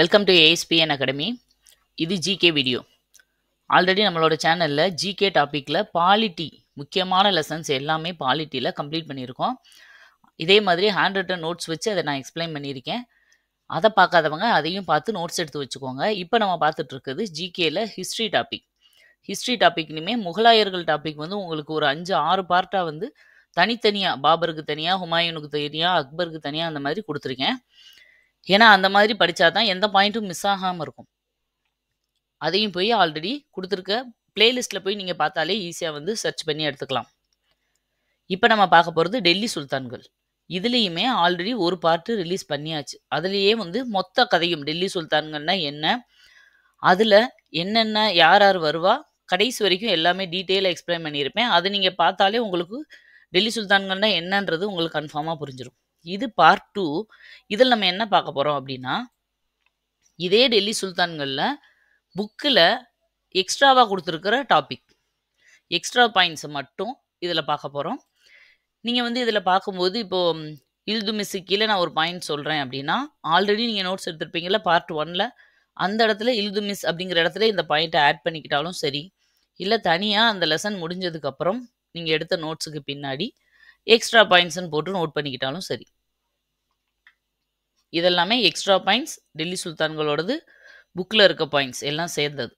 Welcome to ASPN academy. இது GK video. Already நம்மளோட சேனலில் ஜிகே டாப்பிக்கில் பாலிட்டி முக்கியமான லெசன்ஸ் எல்லாமே பாலிட்டியில் கம்ப்ளீட் பண்ணியிருக்கோம். இதே மாதிரி ஹேண்ட் ரிட்டன் நோட்ஸ் வச்சு அதை நான் எக்ஸ்பிளைன் பண்ணியிருக்கேன். அதை பார்க்காதவங்க அதையும் பார்த்து நோட்ஸ் எடுத்து வச்சுக்கோங்க. இப்போ நம்ம பார்த்துட்டு இருக்குது ஜிகேயில் ஹிஸ்ட்ரி டாபிக். ஹிஸ்ட்ரி டாபிக்னுமே முகலாயர்கள் டாபிக் வந்து உங்களுக்கு ஒரு 5-6 பார்ட்டாக வந்து தனித்தனியாக பாபருக்கு தனியாக, ஹுமாயூனுக்கு தனியாக, அக்பருக்கு தனியாக அந்த மாதிரி கொடுத்துருக்கேன். ஏன்னா அந்த மாதிரி படித்தா தான் எந்த பாயிண்ட்டும் மிஸ் ஆகாமல் இருக்கும். அதையும் போய் ஆல்ரெடி கொடுத்துருக்க பிளேலிஸ்ட்டில் போய் நீங்கள் பார்த்தாலே ஈஸியாக வந்து சர்ச் பண்ணி எடுத்துக்கலாம். இப்போ நம்ம பார்க்க போகிறது டெல்லி சுல்தான்கள். இதுலேயுமே ஆல்ரெடி ஒரு பார்ட்டு ரிலீஸ் பண்ணியாச்சு. அதுலேயே வந்து மொத்த கதையும் டெல்லி சுல்தான்கள்னா என்ன, அதில் என்னென்ன யார் யார் வருவா, கடைசி வரைக்கும் எல்லாமே டீட்டெயிலாக எக்ஸ்பிளைன் பண்ணியிருப்பேன். அது நீங்கள் பார்த்தாலே உங்களுக்கு டெல்லி சுல்தான்கள்னா என்னன்றது உங்களுக்கு கன்ஃபார்மாக புரிஞ்சிடும். இது பார்ட் 2. இதில் நம்ம என்ன பார்க்க போகிறோம் அப்படின்னா, இதே டெல்லி சுல்தான்களில் புக்கில் எக்ஸ்ட்ராவாக கொடுத்துருக்கிற டாபிக், எக்ஸ்ட்ரா பாயிண்ட்ஸை மட்டும் இதில் பார்க்க போகிறோம். நீங்கள் வந்து இதில் பார்க்கும்போது இப்போது இல்துமிஸு கீழே நான் ஒரு பாயிண்ட் சொல்கிறேன் அப்படின்னா, ஆல்ரெடி நீங்கள் நோட்ஸ் எடுத்துருப்பீங்கள பார்ட் 1ல், அந்த இடத்துல இல்துமிஸ் அப்படிங்கிற இடத்துல இந்த பாயிண்ட்டை ஆட் பண்ணிக்கிட்டாலும் சரி, இல்லை தனியாக அந்த லெசன் முடிஞ்சதுக்கப்புறம் நீங்கள் எடுத்த நோட்ஸுக்கு பின்னாடி எக்ஸ்ட்ரா பாயிண்ட்ஸ்ன்னு போட்டு நோட் பண்ணிக்கிட்டாலும் சரி. இதெல்லாமே எக்ஸ்ட்ரா பாயிண்ட்ஸ், டெல்லி சுல்தான்களோடது புக்கில் இருக்க பாயிண்ட்ஸ் எல்லாம் சேர்ந்தது.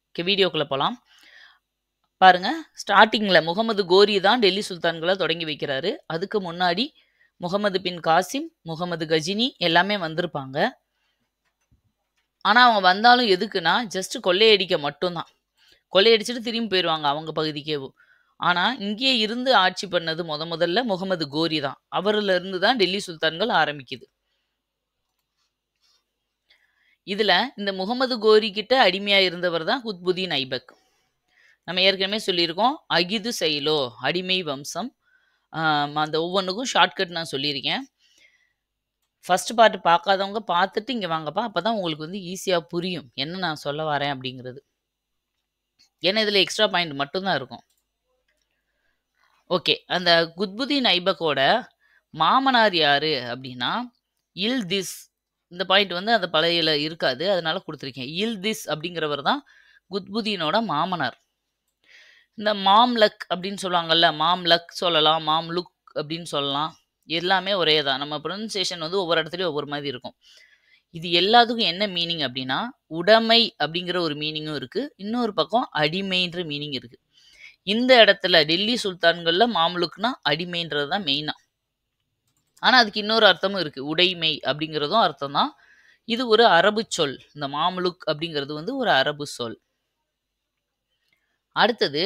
ஓகே, வீடியோக்குள்ளே போகலாம். பாருங்கள், ஸ்டார்டிங்கில் முகமது கோரி தான் டெல்லி சுல்தான்களை தொடங்கி வைக்கிறாரு. அதுக்கு முன்னாடி முகமது பின் காசிம், முகமது கஜினி எல்லாமே வந்திருப்பாங்க. ஆனால் அவங்க வந்தாலும் எதுக்குன்னா ஜஸ்ட் கொள்ளையடிக்க மட்டும்தான். கொள்ளையடிச்சிட்டு திரும்பி போயிடுவாங்க அவங்க பகுதிக்கேவும். ஆனால் இங்கே இருந்து ஆட்சி பண்ணது முதல்ல முகமது கோரி தான். அவரிலிருந்து தான் டெல்லி சுல்தான்கள் ஆரம்பிக்குது. இதில் இந்த முகமது கோரி கிட்ட அடிமையாக இருந்தவர் தான் குத்புதீன் ஐபக். நம்ம ஏற்கனவே சொல்லியிருக்கோம், அகிது செயலோ அடிமை வம்சம். அந்த ஒவ்வொன்றுக்கும் ஷார்ட்கட் நான் சொல்லியிருக்கேன். ஃபர்ஸ்ட் பார்ட் பார்க்காதவங்க பார்த்துட்டு இங்கே வாங்கப்பா, அப்போ தான் உங்களுக்கு வந்து ஈஸியாக புரியும் என்ன நான் சொல்ல வரேன் அப்படிங்கிறது. ஏன்னா இதில் எக்ஸ்ட்ரா பாயிண்ட் மட்டும்தான் இருக்கும். ஓகே, அந்த குத்புதீன் ஐபக்கோட மாமனார் யாரு அப்படின்னா இல்திஸ். இந்த பாயிண்ட் வந்து அந்த பழையில இருக்காது, அதனால கொடுத்துருக்கேன். இல்திஸ் அப்படிங்கிறவர் தான் குத்புதீனோட மாமனார். இந்த மாம்லக் அப்படின்னு சொல்லுவாங்கல்ல, மாம்லக் சொல்லலாம், மாம்லுக் அப்படின்னு சொல்லலாம், எல்லாமே ஒரே தான். நம்ம ப்ரொனன்சியேஷன் வந்து ஒவ்வொரு இடத்துலையும் ஒவ்வொரு மாதிரி இருக்கும். இது எல்லாத்துக்கும் என்ன மீனிங் அப்படின்னா, உடைமை அப்படிங்கிற ஒரு மீனிங்கும் இருக்குது, இன்னொரு பக்கம் அடிமைன்ற மீனிங் இருக்குது. இந்த இடத்துல டெல்லி சுல்தான்களில் மாம்லுக்னா அடிமைன்றது தான் மெயினாக. ஆனால் அதுக்கு இன்னொரு அர்த்தமும் இருக்குது, உடைமை அப்படிங்கிறதும் அர்த்தம் தான். இது ஒரு அரபு சொல். இந்த மாம்லுக் அப்படிங்கிறது வந்து ஒரு அரபு சொல். அடுத்தது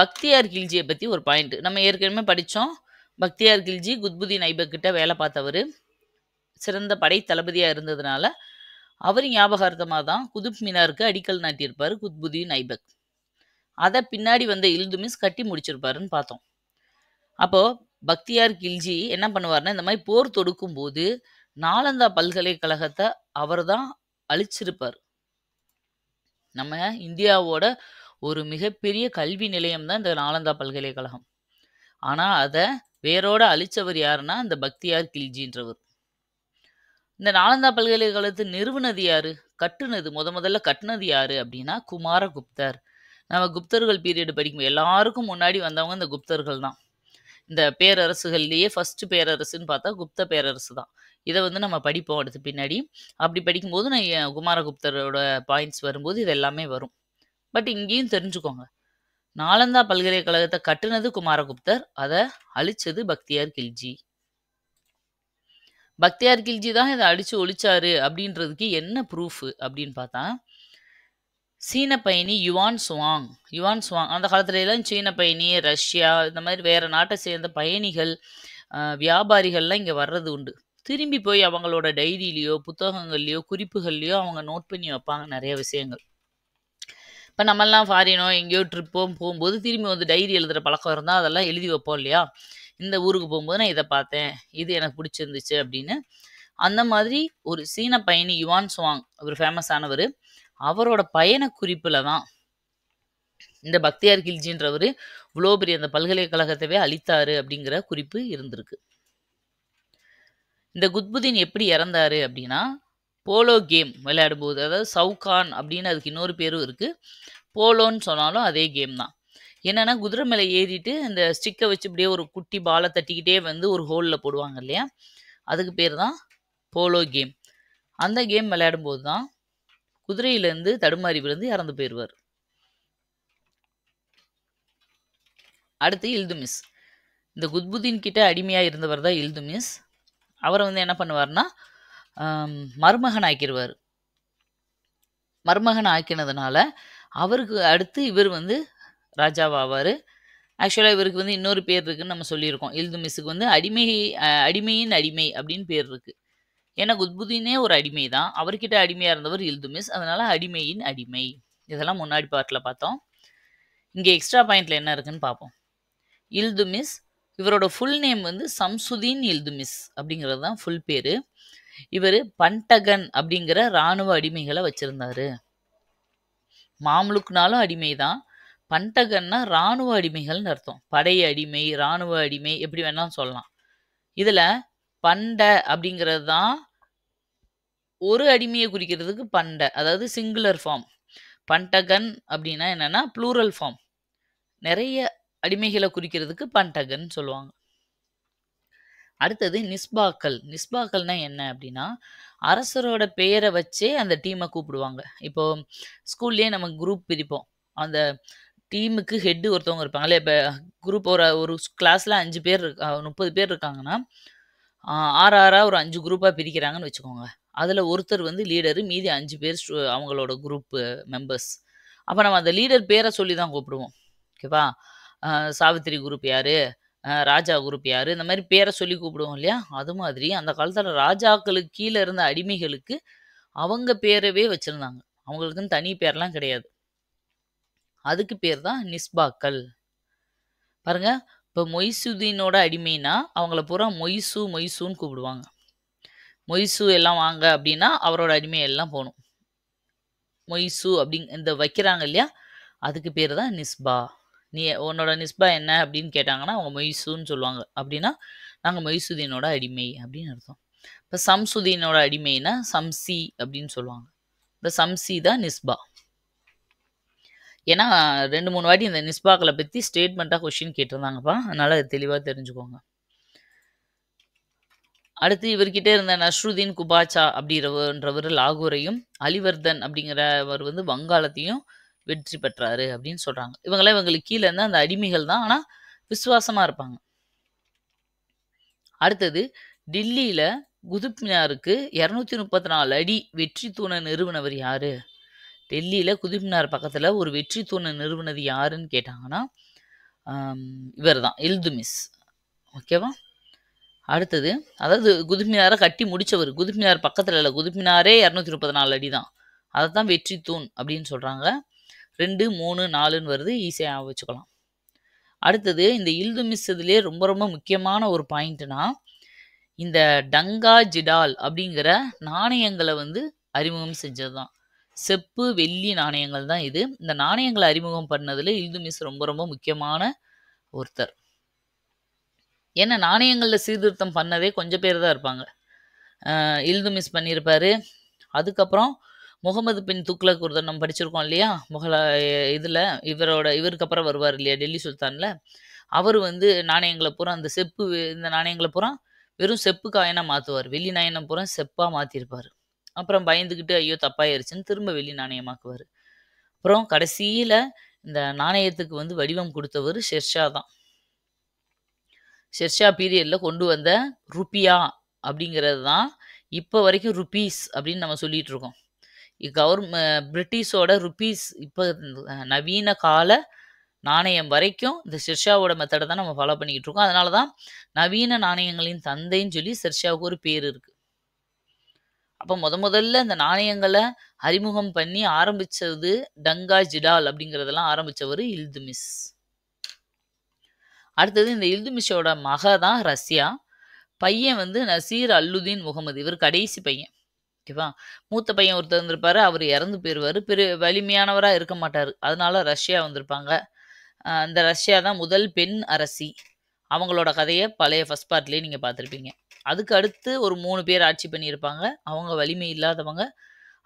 பக்தியார் கில்ஜியை பற்றி ஒரு பாயிண்ட் நம்ம ஏற்கனவே படித்தோம். பக்தியார் கில்ஜி குத்புதீன் ஐபக் கிட்ட வேலை பார்த்தவர், சிறந்த படை தளபதியாக இருந்ததுனால அவர் ஞாபகார்த்தமாக தான் குதுப் மினாருக்கு அடிக்கல் நாட்டியிருப்பார் குத்புதீன் ஐபக். அதை பின்னாடி வந்த இல்துமிஸ் கட்டி முடிச்சிருப்பாருன்னு பார்த்தோம். அப்போது பக்தியார் கில்ஜி என்ன பண்ணுவார்னா, இந்த மாதிரி போர் தொடுக்கும் போது நாலந்தா பல்கலைக்கழகத்தை அவர் தான் அழிச்சிருப்பார். நம்ம இந்தியாவோட ஒரு மிகப்பெரிய கல்வி நிலையம் தான் இந்த நாலந்தா பல்கலைக்கழகம். ஆனால் அதை வேரோட அழிச்சவர் யாருன்னா இந்த பக்தியார் கில்ஜின்றவர். இந்த நாலந்தா பல்கலைக்கழகத்தை நிறுவனது யாரு, கட்டுனது முதல்ல கட்டுனது யாரு அப்படின்னா குமாரகுப்தர். நம்ம குப்தர்கள் பீரியட் படிக்கும் எல்லாருக்கும் முன்னாடி வந்தவங்க இந்த குப்தர்கள் தான். இந்த பேரரசுகள்லேயே ஃபர்ஸ்ட் பேரரசுன்னு பார்த்தா குப்த பேரரசு தான். இதை வந்து நம்ம படிப்போம் அடுத்து பின்னாடி. அப்படி படிக்கும்போது நான் குமாரகுப்தரோட பாயிண்ட்ஸ் வரும்போது இது எல்லாமே வரும். பட் இங்கேயும் தெரிஞ்சுக்கோங்க, நாலந்தா பல்கலைக்கழகத்தை கட்டுனது குமாரகுப்தர், அதை அழிச்சது பக்தியார் கில்ஜி. பக்தியார் கில்ஜி தான் இதை அடிச்சு ஒழிச்சாரு அப்படின்றதுக்கு என்ன ப்ரூஃப் அப்படின்னு பார்த்தா, சீன பயணி யுவான் சுவாங் அந்த காலத்துல எல்லாம் சீன பயணி, ரஷ்யா, இந்த மாதிரி வேற நாட்டை சேர்ந்த பயணிகள், வியாபாரிகள்லாம் இங்கே வர்றது உண்டு. திரும்பி போய் அவங்களோட டைரியிலையோ புத்தகங்கள்லையோ குறிப்புகள்லையோ அவங்க நோட் பண்ணி வைப்பாங்க நிறைய விஷயங்கள். இப்போ நம்மெல்லாம் ஃபாரினோ எங்கேயோ ட்ரிப்போ போகும்போது திரும்பி வந்து டைரி எழுதுகிற பழக்கம் இருந்தால் அதெல்லாம் எழுதி வைப்போம் இல்லையா. இந்த ஊருக்கு போகும்போது நான் இதை பார்த்தேன், இது எனக்கு பிடிச்சிருந்துச்சு அப்படின்னு. அந்த மாதிரி ஒரு சீன பயணி யுவான் சுவாங், அவர் ஃபேமஸ் ஆனவர், அவரோட பயண குறிப்பில் தான் இந்த பக்தியார் கில்ஜின்றவர் இவ்வளோ பெரிய அந்த பல்கலைக்கழகத்தவே அழித்தாரு அப்படிங்கிற குறிப்பு இருந்திருக்கு. இந்த குத்புதீன் எப்படி இறந்தாரு அப்படின்னா, போலோ கேம் விளையாடும்போது, அதாவது சவுகான் அப்படின்னு அதுக்கு இன்னொரு பேரும் இருக்கு. போலோன்னு சொன்னாலும் அதே கேம் தான். என்னன்னா, குதிரை மேல ஏறிட்டு இந்த ஸ்டிக்க வச்சு இப்படியே ஒரு குட்டி பால தட்டிக்கிட்டே வந்து ஒரு ஹோல்ல போடுவாங்க இல்லையா? அதுக்கு பேர் தான் போலோ கேம். அந்த கேம் விளையாடும்போது தான் குதிரையிலேருந்து தடுமாறி விழுந்து இறந்து போயிருவார். அடுத்து இல்துமிஸ். இந்த குத்புதீன் கிட்ட அடிமையா இருந்தவர் தான் இல்துமிஸ். அவரை வந்து என்ன பண்ணுவார்னா, மருமகன் ஆக்கிருவார். மருமகன் ஆக்கினதுனால அவருக்கு அடுத்து இவர் வந்து ராஜாவாவாரு. ஆக்சுவலா இவருக்கு வந்து இன்னொரு பேர் இருக்குன்னு நம்ம சொல்லியிருக்கோம். இல்துமிஸுக்கு வந்து அடிமையின் அடிமை அப்படின்னு பேர் இருக்கு. ஏன்னா குத்புதீனே ஒரு அடிமை தான். அவர்கிட்ட அடிமையா இருந்தவர் இல்துமிஸ். அதனால அடிமையின் அடிமை. இதெல்லாம் முன்னாடி பார்ட்ல பார்த்தோம். இங்க எக்ஸ்ட்ரா பாயிண்ட்ல என்ன இருக்குன்னு பார்ப்போம். இல்துமிஸ், இவரோட ஃபுல் நேம் வந்து சம்சுதீன் இல்துமிஸ் அப்படிங்கிறது தான் ஃபுல் பேரு. இவர் பண்டகன் அப்படிங்கிற ராணுவ அடிமைகளை வச்சிருந்தாரு. மாம்லுக்னாலும் அடிமை தான். பண்டகன்னா ராணுவ அடிமைகள்னு அர்த்தம். படை அடிமை, ராணுவ அடிமை எப்படி வேணாலும் சொல்லலாம். இதுல பண்ட அப்படிங்கிறது தான் ஒரு அடிமையை குறிக்கிறதுக்கு பண்ட, அதாவது சிங்குலர் ஃபார்ம். பண்டகன் அப்படின்னா என்னன்னா ப்ளூரல் ஃபார்ம். நிறைய அடிமைகளை குறிக்கிறதுக்கு பண்டகன் சொல்லுவாங்க. அடுத்தது நிஸ்பாக்கள். நிஸ்பாக்கள்னா என்ன அப்படின்னா, அரசரோட பெயரை வச்சே அந்த டீமை கூப்பிடுவாங்க. இப்போ ஸ்கூல்லேயே நம்ம குரூப் பிரிப்போம். அந்த டீமுக்கு ஹெட் ஒருத்தவங்க இருப்பாங்களே. இப்போ குரூப் ஒரு கிளாஸில் 5 பேர் 30 பேர் இருக்காங்கன்னா, ஆறு ஆறாக ஒரு 5 குரூப்பாக பிரிக்கிறாங்கன்னு வச்சுக்கோங்க. அதில் ஒருத்தர் வந்து லீடரு, மீதி 5 பேர் அவங்களோட குரூப் மெம்பர்ஸ். அப்போ நம்ம அந்த லீடர் பேரை சொல்லி தான் கூப்பிடுவோம். ஓகேவா? சாவித்திரி குரூப் யாரு, ராஜா குரூப் யாரு, இந்த மாதிரி பேரை சொல்லி கூப்பிடுவோம் இல்லையா? அது மாதிரி அந்த காலத்தில் ராஜாக்களுக்கு கீழே இருந்த அடிமைகளுக்கு அவங்க பேரவே வச்சுருந்தாங்க. அவங்களுக்குன்னு தனி பேர்லாம் கிடையாது. அதுக்கு பேர் தான் நிஸ்பாக்கள். பாருங்க, இப்போ மொய்சுதீனோட அடிமைனா அவங்கள பூரா மொய்சுன்னு கூப்பிடுவாங்க. மொய்சு எல்லாம் வாங்க அப்படின்னா அவரோட அடிமை எல்லாம் போகணும். மொய்சு அப்படிங்க இந்த வைக்கிறாங்க இல்லையா? அதுக்கு பேர் தான் நிஸ்பா. நீ உன்னோட நிஸ்பா என்ன அப்படின்னு கேட்டாங்கன்னா அவங்க மொய்சுன்னு சொல்லுவாங்க. அப்படின்னா நாங்கள் மொய்சுதீனோட அடிமை அப்படின்னு அர்த்தம். இப்போ சம்சுதீனோட அடிமைனா சம்சி அப்படின்னு சொல்லுவாங்க. இந்த சம்சி தான் நிஸ்பா. ஏன்னா 2-3 வாட்டி இந்த நிஸ்பாக்களை பற்றி ஸ்டேட்மெண்ட்டாக கொஸ்டின் கேட்டிருந்தாங்கப்பா. அதனால் அது தெளிவாக தெரிஞ்சுக்கோங்க. அடுத்து இவர்கிட்ட இருந்த நஸ்ருதீன் குபாச்சா அப்படின்றவர் லாகூரையும், அலிவர்தன் அப்படிங்கிறவர் வந்து வங்காளத்தையும் வெற்றி பெற்றாரு அப்படின்னு சொல்கிறாங்க. இவங்களாம் இவங்களுக்கு கீழே இருந்த அந்த அடிமைகள் தான், ஆனால் விசுவாசமாக இருப்பாங்க. அடுத்தது டில்லியில் குதுப் மினாருக்கு 234 அடி வெற்றி தூணை நிறுவனவர் யாரு? டெல்லியில் குதுப் மினார் பக்கத்தில் ஒரு வெற்றி தூணை நிறுவனது யாருன்னு கேட்டாங்கன்னா இவர் தான், இல்துமிஸ். ஓகேவா? அடுத்தது, அதாவது குதுப் மினாரை கட்டி முடித்தவர். குதுப் மினார் பக்கத்தில் இல்லை, குதுப் மினாரே 234 அடி தான். அதை தான் வெற்றி தூண் அப்படின்னு சொல்கிறாங்க. 2, 3, 4ன்னு வருது, ஈஸியாக வச்சுக்கலாம். அடுத்தது இந்த இல்துமிஸ் இதுலேயே ரொம்ப ரொம்ப முக்கியமான ஒரு பாயிண்ட்னா, இந்த டங்கா ஜிடால் அப்படிங்கிற நாணயங்களை வந்து அறிமுகம் செஞ்சது தான். செப்பு வெள்ளி நாணயங்கள் தான் இது. இந்த நாணயங்களை அறிமுகம் பண்ணதில் இல்துமிஸ் ரொம்ப ரொம்ப முக்கியமான ஒருத்தர். ஏன்னா நாணயங்களில் சீர்திருத்தம் பண்ணதே கொஞ்சம் பேர் தான் இருப்பாங்க. இல்துமிஸ் பண்ணியிருப்பாரு. அதுக்கப்புறம் முகமது பின் துக்ளக் ஒருத்தர் நம்ம படிச்சிருக்கோம் இல்லையா? இதில் இவருக்கு அப்புறம் வருவார் இல்லையா டெல்லி சுல்தானில். அவர் வந்து நாணயங்களை பூரா அந்த செப்பு, இந்த நாணயங்களை பூரா வெறும் செப்பு காயினாக மாற்றுவார். வெள்ளி நாணயம் பூரா செப்பாக மாற்றிருப்பார். அப்புறம் பயந்துக்கிட்டு ஐயோ தப்பாயிருச்சுன்னு திரும்ப வெள்ளி நாணயமாக்குவார். அப்புறம் கடைசியில் இந்த நாணயத்துக்கு வந்து வடிவம் கொடுத்தவர் ஷெர்ஷா தான். ஷெர்ஷா பீரியடில் கொண்டு வந்த ருப்பியா அப்படிங்கிறது தான் இப்போ வரைக்கும் ருப்பீஸ் அப்படின்னு நம்ம சொல்லிட்டு இருக்கோம். பிரிட்டிஷோட ருப்பீஸ் இப்போ நவீன கால நாணயம் வரைக்கும் இந்த ஷெர்ஷாவோட மெத்தடை தான் நம்ம ஃபாலோ பண்ணிக்கிட்டு இருக்கோம். அதனால தான் நவீன நாணயங்களின் தந்தைன்னு சொல்லி ஷெர்ஷாவுக்கு ஒரு பேர் இருக்கு. அப்போ முதல்ல இந்த நாணயங்களை அறிமுகம் பண்ணி ஆரம்பிச்சது டங்கா ஜிடால் அப்படிங்கிறதெல்லாம் ஆரம்பிச்சவர் இல்துமிஸ். அடுத்தது இந்த இல்துமிஷோட மக தான் ரஷ்யா. பையன் வந்து நசீர் அல்லுதீன் முகமது. இவர் கடைசி பையன். ஓகேவா? மூத்த பையன் ஒருத்தர் இருந்திருப்பாரு, அவர் இறந்து போயிடுவார். வலிமையானவராக இருக்க மாட்டார். அதனால ரஷ்யா வந்திருப்பாங்க. அந்த ரஷ்யா தான் முதல் பெண் அரசி. அவங்களோட கதையை பழைய ஃபர்ஸ்ட் பார்ட்லேயே நீங்கள் பார்த்துருப்பீங்க. அதுக்கு அடுத்து ஒரு 3 பேர் ஆட்சி பண்ணியிருப்பாங்க. அவங்க வலிமை இல்லாதவங்க.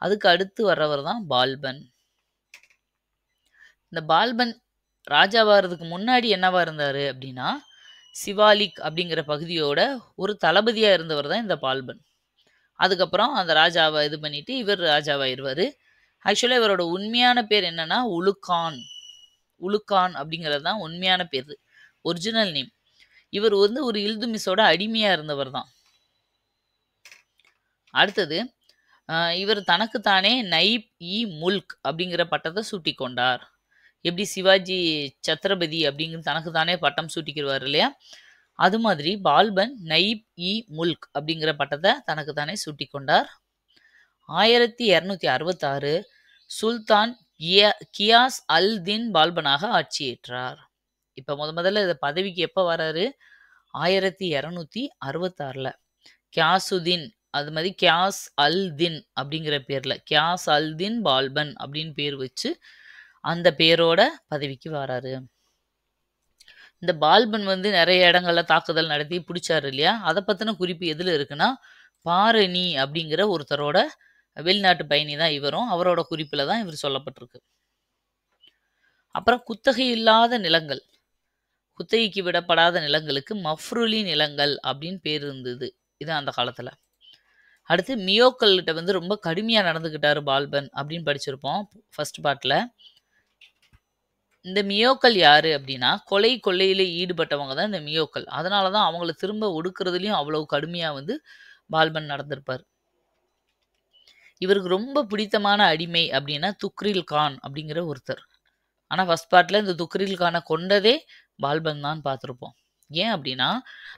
அதுக்கு அடுத்து வர்றவர் தான் பால்பன். இந்த பால்பன் ராஜாவாகிறதுக்கு முன்னாடி என்னவா இருந்தாரு அப்படின்னா, சிவாலிக் அப்படிங்கிற பகுதியோட ஒரு தளபதியா இருந்தவர் தான் இந்த பால்பன். அதுக்கப்புறம் அந்த ராஜாவ இது பண்ணிட்டு இவர் ராஜாவாயிருவாரு. ஆக்சுவலா இவரோட உண்மையான பேர் என்னன்னா உலுக்கான். உலுக்கான் அப்படிங்கிறது தான் உண்மையான பேரு. Original name. இவர் வந்து ஒரு இல்துமிஸோட அடிமையா இருந்தவர் தான். அடுத்தது இவர் தனக்குத்தானே நைப் இ முல்க் அப்படிங்கிற பட்டத்தை சூட்டிக் கொண்டார். எப்படி சிவாஜி சத்ரபதி அப்படிங்கிற தனக்கு தானே பட்டம் சூட்டிக்கிடுவார் இல்லையா? அது மாதிரி பால்பன் நைப் இ முல்க் அப்படிங்கிற பட்டத்தை தனக்கு தானே சூட்டிக் கொண்டார். 1266 சுல்தான் கியாஸ் அல் தின் பால்பனாக ஆட்சியேற்றார். இப்ப முதல்ல இந்த பதவிக்கு எப்ப வராரு? 1266ல கியாசுதீன், அது மாதிரி கியாஸ் அல் தின் அப்படிங்கிற பேர்ல கியாஸ் அல் தின் பால்பன் அப்படின்னு பேர் வச்சு அந்த பேரோட பதவிக்கு வராரு. இந்த பால்பன் வந்து நிறைய இடங்கள்ல தாக்குதல் நடத்தி பிடிச்சாரு இல்லையா? அதை பத்தின குறிப்பு எதுல இருக்குன்னா, பாரணி அப்படிங்கிற ஒருத்தரோட வெளிநாட்டு பயணி தான் இவரும். அவரோட குறிப்புல தான் இவர் சொல்லப்பட்டிருக்கு. அப்புறம் குத்தகை இல்லாத நிலங்கள், குத்தகைக்கு விடப்படாத நிலங்களுக்கு மஃப்ருலி நிலங்கள் அப்படின்னு பேர் இருந்தது. இது அந்த காலத்துல. அடுத்து மியோக்கள்கிட்ட வந்து ரொம்ப கடுமையா நடந்துகிட்டாரு பால்பன் அப்படின்னு படிச்சிருப்போம் ஃபர்ஸ்ட் பார்ட்ல. இந்த மியோக்கள் யாரு அப்படின்னா, கொள்ளையில ஈடுபட்டவங்க தான் இந்த மியோக்கள். அதனால தான் அவங்கள திரும்ப ஒடுக்குறதுலயும் அவ்வளவு கடுமையா வந்து பால்பன் நடந்திருப்பார். இவருக்கு ரொம்ப பிடித்தமான அடிமை அப்படின்னா துக்ரில் கான் அப்படிங்கிற ஒருத்தர். ஆனா ஃபர்ஸ்ட் பார்ட்ல இந்த துக்ரில் கானை கொண்டதே பால்பன் தான் பார்த்துருப்போம். ஏன் அப்படின்னா,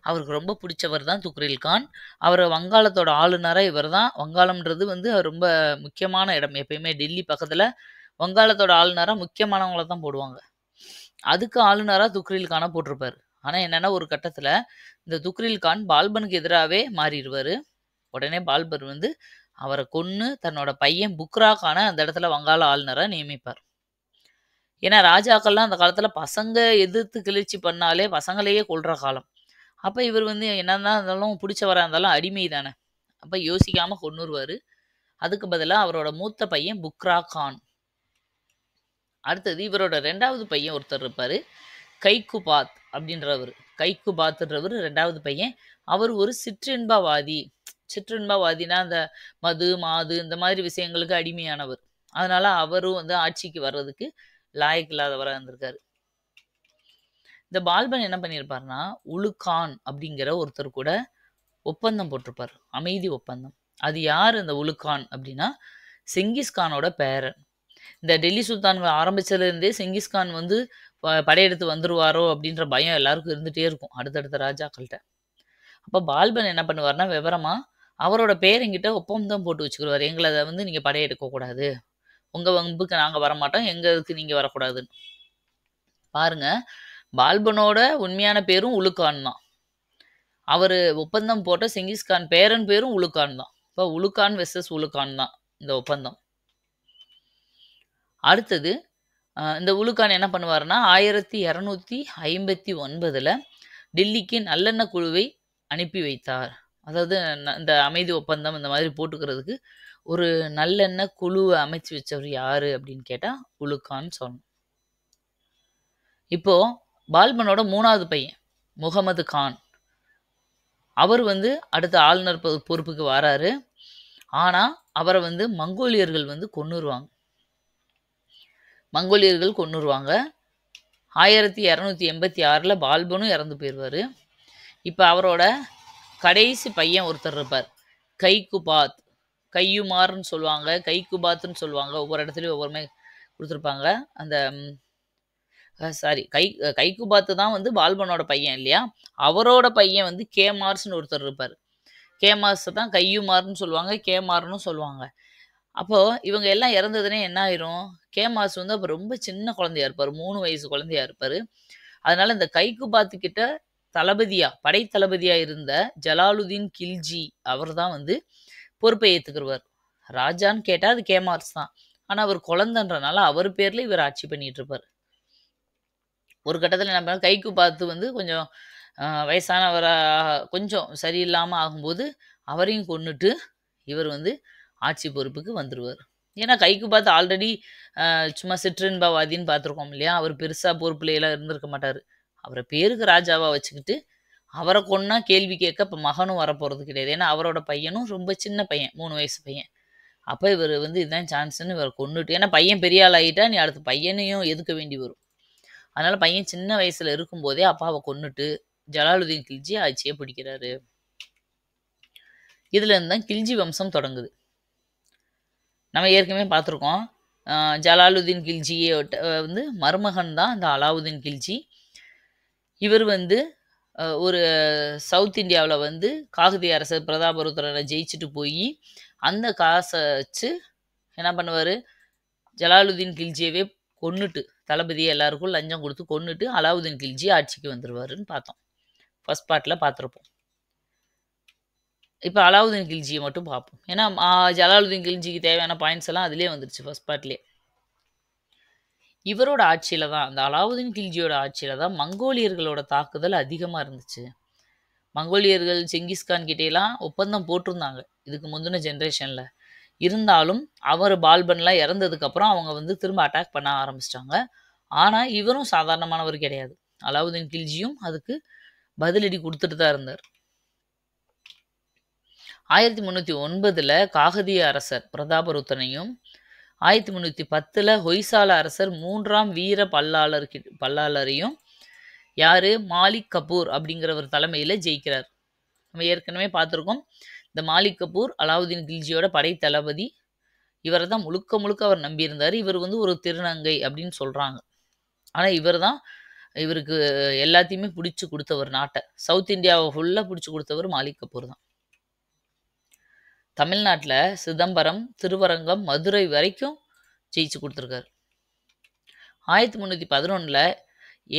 அவருக்கு ரொம்ப பிடிச்சவர் தான் துக்ரில் கான். அவர் வங்காளத்தோட ஆளுநரா இவர் தான். வங்காளம்ன்றது வந்து ரொம்ப முக்கியமான இடம். எப்பயுமே டெல்லி பக்கத்துல வங்காளத்தோட ஆளுநரா முக்கியமானவங்கள தான் போடுவாங்க. அதுக்கு ஆளுநரா துக்ரில் கானை போட்டிருப்பாரு. ஆனா என்னன்னா, ஒரு கட்டத்துல இந்த துக்ரில் கான் பால்பனுக்கு எதிராவே மாறிடுவாரு. உடனே பால்பன் வந்து அவரை கொன்னு தன்னோட பையன் புக்ரா கானை அந்த இடத்துல வங்காள ஆளுநரா நியமிப்பார். ஏன்னா ராஜாக்கள்லாம் அந்த காலத்துல பசங்க எதிர்த்து கிளர்ச்சி பண்ணாலே பசங்களையே கொல்ற காலம். அப்ப இவர் வந்து என்னதான் இருந்தாலும் பிடிச்சவரா இருந்தாலும் அடிமை தானே. அப்ப யோசிக்காம கொன்னுருவாரு. அதுக்கு பதிலா அவரோட மூத்த பையன் புக்ரா கான். அடுத்தது இவரோட 2வது பையன் ஒருத்தர் இருப்பாரு. கைக்குபாத் அப்படின்றவர். கைக்குபாத்ன்றவர் 2வது பையன். அவர் ஒரு சிற்றின்பவாதி. சிற்றின்பவாதினா அந்த மது, மாது இந்த மாதிரி விஷயங்களுக்கு அடிமையானவர். அதனால அவரும் வந்து ஆட்சிக்கு வர்றதுக்கு லாயக்கு இல்லாதவரா இருந்திருக்காரு. இந்த பால்பன் என்ன பண்ணியிருப்பாருன்னா, உலுக்கான் அப்படிங்கிற ஒருத்தர் கூட ஒப்பந்தம் போட்டிருப்பார். அமைதி ஒப்பந்தம். அது யார் அந்த உலுக்கான் அப்படின்னா, செங்கிஸ்கானோட பேரன். இந்த டெல்லி சுல்தான்கள் ஆரம்பிச்சதுலேருந்தே செங்கிஸ்கான் வந்து படையெடுத்து வந்துருவாரோ அப்படின்ற பயம் எல்லாருக்கும் இருந்துட்டே இருக்கும் அடுத்தடுத்த ராஜாக்கள்கிட்ட. அப்போ பால்பன் என்ன பண்ணுவார்னா, விவரமா அவரோட பேரங்கிட்ட ஒப்பந்தம் போட்டு வச்சுக்கிடுவார். எங்களை வந்து நீங்க படையெடுக்கக்கூடாது, உங்க வம்புக்கு நாங்க வரமாட்டோம், எங்க இதுக்கு நீங்க வரக்கூடாதுன்னு. பாருங்க, பால்பனோட உண்மையான பேரும் உலுக்கான் தான். அவரு ஒப்பந்தம் போட்ட செங்கிஸ்கான் பேரன் பேரும் உலுக்கான் தான். இப்போ உலுக்கான் வெர்சஸ் உலுக்கான் தான் இந்த ஒப்பந்தம். அடுத்தது இந்த உலுக்கான் என்ன பண்ணுவாருன்னா, 1259ல் டெல்லிக்கு நல்லெண்ணெய் குழுவை அனுப்பி வைத்தார். அதாவது இந்த அமைதி ஒப்பந்தம் இந்த மாதிரி போட்டுக்கிறதுக்கு ஒரு நல்லெண்ணெய் குழுவை அமைச்சு வச்சவர் யாரு அப்படின்னு கேட்டா உலுக்கான்னு சொல்லணும். இப்போ பால்பனோட 3வது பையன் முகமது கான், அவர் வந்து அடுத்த ஆளுநர் பொறுப்புக்கு வராரு. ஆனா அவரை வந்து மங்கோலியர்கள் வந்து கொன்னுருவாங்க. 1286ல் பால்பனும் இறந்து போயிடுவாரு. இப்போ அவரோட கடைசி பையன் ஒருத்தர் இருப்பார், கைக்குபாத். கையுமார்ன்னு சொல்லுவாங்க, கைக்குபாத்ன்னு சொல்லுவாங்க. ஒவ்வொரு இடத்துலையும் ஒவ்வொருமே கொடுத்துருப்பாங்க. அந்த கைக்குபாத்து தான் வந்து பால்பனோட பையன் இல்லையா? அவரோட பையன் வந்து கேமார்ஸ்னு ஒருத்தர் இருப்பார். கேமார்ஸ் தான் கையுமார்ன்னு சொல்லுவாங்க, கேமார்னு சொல்லுவாங்க. அப்போ இவங்க எல்லாம் இறந்ததுனே என்ன ஆயிரும்? கேமார்ஸ் வந்து அப்போ ரொம்ப சின்ன குழந்தையா இருப்பார், 3 வயசு குழந்தையா இருப்பார். அதனால இந்த கைக்குபாத்து கிட்ட படை தளபதியா இருந்த ஜலாலுதீன் கில்ஜி அவர் தான் வந்து பொறுப்பை ஏற்றுக்குருவார். ராஜான்னு கேட்டால் அது கேமார்ஸ் தான். ஆனால் அவர் குழந்தைன்றனால அவர் பேரில் இவர் ஆட்சி பண்ணிட்டு இருப்பார். ஒரு கட்டத்தில் என்ன பண்ண கைக்குபாத்து வந்து கொஞ்சம் வயசானவரா கொஞ்சம் சரியில்லாம ஆகும்போது, அவரையும் கொன்னுட்டு, இவர் வந்து ஆட்சி பொறுப்புக்கு வந்துருவாரு. ஏன்னா கைக்கு பார்த்து ஆல்ரெடி சும்மா சிற்றின்பவாதின்னு பார்த்துருக்கோம் இல்லையா? அவர் பெருசா பொறுப்புலலாம் இருந்திருக்க மாட்டாரு. அவர பேருக்கு ராஜாவா வச்சுக்கிட்டு, அவர கொன்னா கேள்வி கேட்க இப்ப மகனும் வரப்போறது கிடையாது. ஏன்னா அவரோட பையனும் ரொம்ப சின்ன பையன். 3 வயசு பையன். அப்ப இவரு வந்து இதான் சான்ஸ்ன்னு இவர கொன்னுட்டு ஏன்னா பையன் பெரிய ஆள் ஆயிட்டா, நீ அடுத்து பையனையும் எதுக்க வேண்டி வரும். அதனால பையன் சின்ன வயசுல இருக்கும்போதே அப்பாவ கொன்னுட்டு, ஜலாலுதீன் கில்ஜி ஆட்சிய பிடிக்கிறாரு. இதுலேருந்து தான் கில்ஜி வம்சம் தொடங்குது. நம்ம ஏற்கனவே பார்த்துருக்கோம். ஜலாலுதீன் கில்ஜியோட வந்து மருமகன் தான் இந்த அலாவுதீன் கில்ஜி. இவர் வந்து ஒரு சவுத் இந்தியாவுல வந்து காகதி அரசர் பிரதாபருத்ரர ஜெயிச்சுட்டு போயி, அந்த காச வச்சு என்ன பண்ணுவாரு, ஜலாலுதீன் கில்ஜியவே கொன்னுட்டு, தளபதி எல்லாருக்கும் லஞ்சம் குடுத்து கொன்னுட்டு, அலாவுதீன் கில்ஜி ஆட்சிக்கு வந்துருவாருன்னு பார்த்தோம். ஃபர்ஸ்ட் பார்ட்ல பார்த்துருப்போம். இப்ப அலாவுதீன் கில்ஜிய மட்டும் பார்ப்போம். ஏன்னா, ஜலாலுதீன் கில்ஜிக்கு தேவையான பாயிண்ட்ஸ் எல்லாம் அதிலேயே வந்துருச்சு ஃபர்ஸ்ட் பார்ட்லயே. இவரோட ஆட்சியில தான், அந்த அலாவுதீன் கில்ஜியோட ஆட்சியில தான் மங்கோலியர்களோட தாக்குதல் அதிகமா இருந்துச்சு. மங்கோலியர்கள் செங்கிஸ்கான் கிட்டேலாம் ஒப்பந்தம் போட்டிருந்தாங்க. இதுக்கு முந்தின ஜெனரேஷன்ல. இருந்தாலும், அவர் பால்பன்லாம் இறந்ததுக்கப்புறம் அவங்க வந்து திரும்ப அட்டாக் பண்ண ஆரம்பிச்சுட்டாங்க. ஆனா, இவரும் சாதாரணமானவர் கிடையாது. அலாவுதீன் கில்ஜியும் அதுக்கு பதிலடி குடுத்துட்டு தான் இருந்தார். 1309ல காகதிய அரசர் பிரதாபருத்தனையும், 1310ல ஹொய்சால அரசர் 3ஆம் வீர பல்லாளரையும் யாரு மாலிக் கபூர் அப்படிங்கிறவர் தலைமையில ஜெயிக்கிறார். நம்ம ஏற்கனவே பார்த்துருக்கோம். இந்த மாலிக் கபூர் அலாவுதீன் கில்ஜியோட படை தளபதி. இவரை தான் முழுக்க முழுக்க அவர் நம்பியிருந்தார். இவர் வந்து ஒரு திருநங்கை அப்படின்னு சொல்றாங்க. ஆனா இவர் தான் இவருக்கு எல்லாத்தையுமே பிடிச்சு கொடுத்தவர் நாட்டை. சவுத் இந்தியாவை ஃபுல்லா பிடிச்சு கொடுத்தவர் மாலிக் கபூர் தான். தமிழ்நாட்டில் சிதம்பரம், திருவரங்கம், மதுரை வரைக்கும் ஜெயிச்சு கொடுத்துருக்காரு. 1311ல்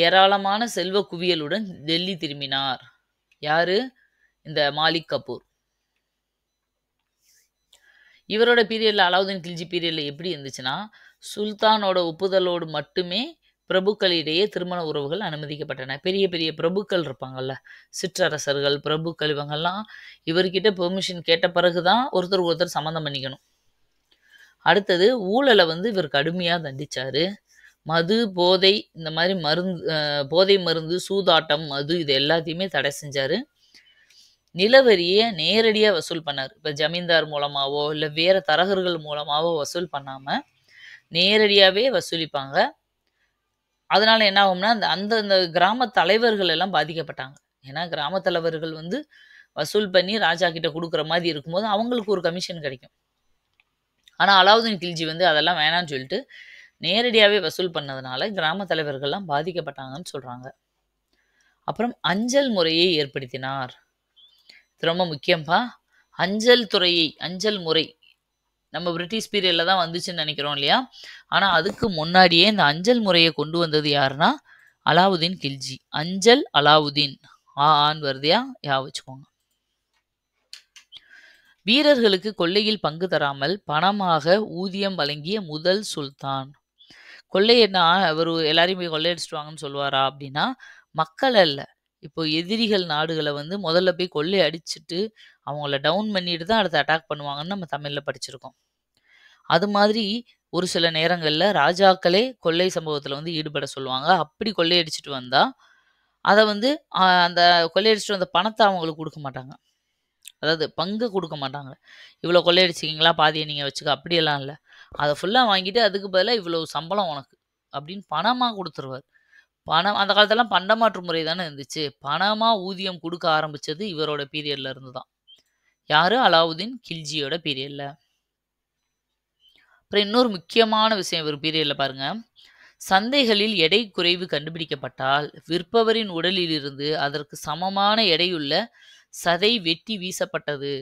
ஏராளமான செல்வ குவியலுடன் டெல்லி திரும்பினார். யாரு? இந்த மாலிக் கபூர். இவரோட பீரியட்ல அலாவுதீன் கில்ஜி பீரியட்ல எப்படி இருந்துச்சுன்னா, சுல்தானோட ஒப்புதலோடு மட்டுமே பிரபுக்களிடையே திருமண உறவுகள் அனுமதிக்கப்பட்டன. பெரிய பெரிய பிரபுக்கள் இருப்பாங்கல்ல, சிற்றரசர்கள், பிரபுக்கள் இவங்கெல்லாம் இவர்கிட்ட பெர்மிஷன் கேட்ட பிறகுதான் ஒருத்தருக்கு ஒருத்தர் சம்மந்தம் பண்ணிக்கணும். அடுத்தது ஊழலை வந்து இவர் கடுமையா தண்டிச்சாரு. மது, போதை இந்த மாதிரி போதை மருந்து, சூதாட்டம், மது இது எல்லாத்தையுமே தடை செஞ்சாரு. நிலவரியை நேரடியா வசூல் பண்ணாரு. இப்ப ஜமீன்தார் மூலமாவோ இல்ல வேற தரகர்கள் மூலமாவோ வசூல் பண்ணாம நேரடியாவே வசூலிப்பாங்க. அதனால என்ன ஆகும்னா, அந்த கிராம தலைவர்கள் எல்லாம் பாதிக்கப்பட்டாங்க. ஏன்னா கிராம தலைவர்கள் வந்து வசூல் பண்ணி ராஜா கிட்ட குடுக்குற மாதிரி இருக்கும்போது அவங்களுக்கு ஒரு கமிஷன் கிடைக்கும். ஆனா அலாவுதீன் கில்ஜி வந்து அதெல்லாம் வேணான்னு சொல்லிட்டு நேரடியாவே வசூல் பண்ணதுனால கிராம தலைவர்கள்லாம் பாதிக்கப்பட்டாங்கன்னு சொல்றாங்க. அப்புறம் அஞ்சல் முறையை ஏற்படுத்தினார். இது ரொம்ப முக்கியம்பா. அஞ்சல் முறை நம்ம பிரிட்டிஷ் பீரியட்ல தான் வந்துச்சுன்னு நினைக்கிறோம் இல்லையா? ஆனா அதுக்கு முன்னாடியே இந்த அஞ்சல் முறையை கொண்டு வந்தது யாருன்னா அலாவுதீன் கில்ஜி. அஞ்சல் அலாவுதீன் ஆன்னு வருதையா வச்சுக்கோங்க. வீரர்களுக்கு கொள்ளையில் பங்கு தராமல் பணமாக ஊதியம் வழங்கிய முதல் சுல்தான். கொள்ளையன்னா அவர் எல்லாரையும் போய் கொள்ளையடிச்சிட்டு வாங்கன்னு சொல்லுவாரா அப்படின்னா, மக்கள் அல்ல. இப்போ எதிரிகள் நாடுகளை வந்து முதல்ல போய் கொள்ளை அடிச்சுட்டு அவங்கள டவுன் பண்ணிட்டு தான் அடுத்து அட்டாக் பண்ணுவாங்கன்னு நம்ம தமிழ்ல படிச்சிருக்கோம். அது மாதிரி ஒரு சில நேரங்கள்ல ராஜாக்களே கொள்ளை சம்பவத்துல வந்து ஈடுபட சொல்லுவாங்க. அப்படி கொள்ளையடிச்சிட்டு வந்தா அதை வந்து அந்த கொள்ளையடிச்சிட்டு வந்த பணத்தை அவங்களுக்கு கொடுக்க மாட்டாங்க. அதாவது பங்கு கொடுக்க மாட்டாங்க. இவ்வளோ கொள்ளையடிச்சிக்கிங்களா, பாதியை நீங்க வச்சுக்க அப்படியெல்லாம் இல்லை. அதை ஃபுல்லா வாங்கிட்டு அதுக்கு பதிலாக இவ்வளவு சம்பளம் உனக்கு அப்படின்னு பணமா கொடுத்துருவார். பணம் அந்த காலத்துலலாம் பண்டமாற்று முறை தானே இருந்துச்சு. பணமா ஊதியம் கொடுக்க ஆரம்பிச்சது இவரோட பீரியட்ல இருந்து தான். யாரு? அலாவுதீன் கில்ஜியோட பீரியட்ல. அப்புறம் இன்னொரு முக்கியமான விஷயம் இவர் பீரியட்ல பாருங்க. சந்தைகளில் எடை குறைவு கண்டுபிடிக்கப்பட்டால் விற்பவரின் உடலில் இருந்து அதற்கு சமமான எடையுள்ள சதை வெட்டி வீசப்பட்டது.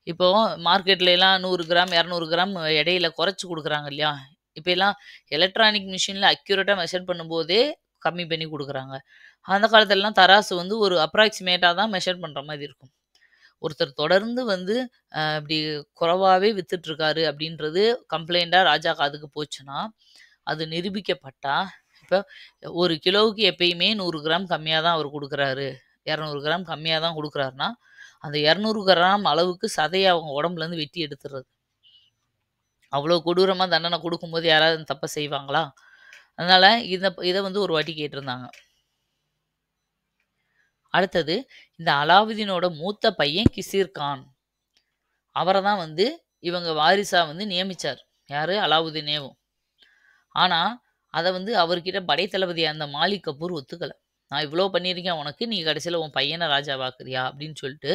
இப்போ மார்க்கெட்ல எல்லாம் 100 கிராம் 200 கிராம் எடையில குறைச்சு கொடுக்குறாங்க இல்லையா? இப்ப எல்லாம் எலக்ட்ரானிக் மிஷின்ல அக்யூரேட்டா மெஷர் பண்ணும்போதே கம்மி பண்ணி கொடுக்குறாங்க. அந்த காலத்துலலாம் தராசு வந்து ஒரு அப்ராக்சிமேட்டா தான் மெஷர் பண்ற மாதிரி இருக்கும். ஒருத்தர் தொடர்ந்து வந்து இப்படி குறைவாவே வித்துட்டு இருக்காரு அப்படின்றது கம்ப்ளைண்டா ராஜா காதுக்கு போச்சுன்னா, அது நிரூபிக்கப்பட்டா இப்போ 1 கிலோவுக்கு எப்பயுமே 100 கிராம் கம்மியா தான் அவர் குடுக்குறாரு. 200 கிராம் கம்மியா தான் குடுக்குறாருன்னா, அந்த 200 கிராம் அளவுக்கு சதைய அவங்க உடம்புலேருந்து வெட்டி எடுத்துர்றது. அவ்வளோ கொடூரமா தண்டனை குடுக்கும்போது யாராவது இந்த தப்ப செய்வாங்களா? அதனால இத வந்து ஒரு வாட்டி கேட்டிருந்தாங்க. அடுத்தது, இந்த அலாவுதீனோட மூத்த பையன் கிசிர் கான். அவர தான் வந்து இவங்க வாரிசா வந்து நியமிச்சார். யாரு? அலாவுதீனேவும். ஆனா, அத வந்து அவர்கிட்ட படைத்தளபதியா இருந்த மாலிக் கஃபூர் ஒத்துக்கல. "நான் இவ்ளோ பண்ணியிருக்கேன் உனக்கு, நீ கடைசியில உன் பையன ராஜாவாக்குறியா?" அப்படின்னு சொல்லிட்டு,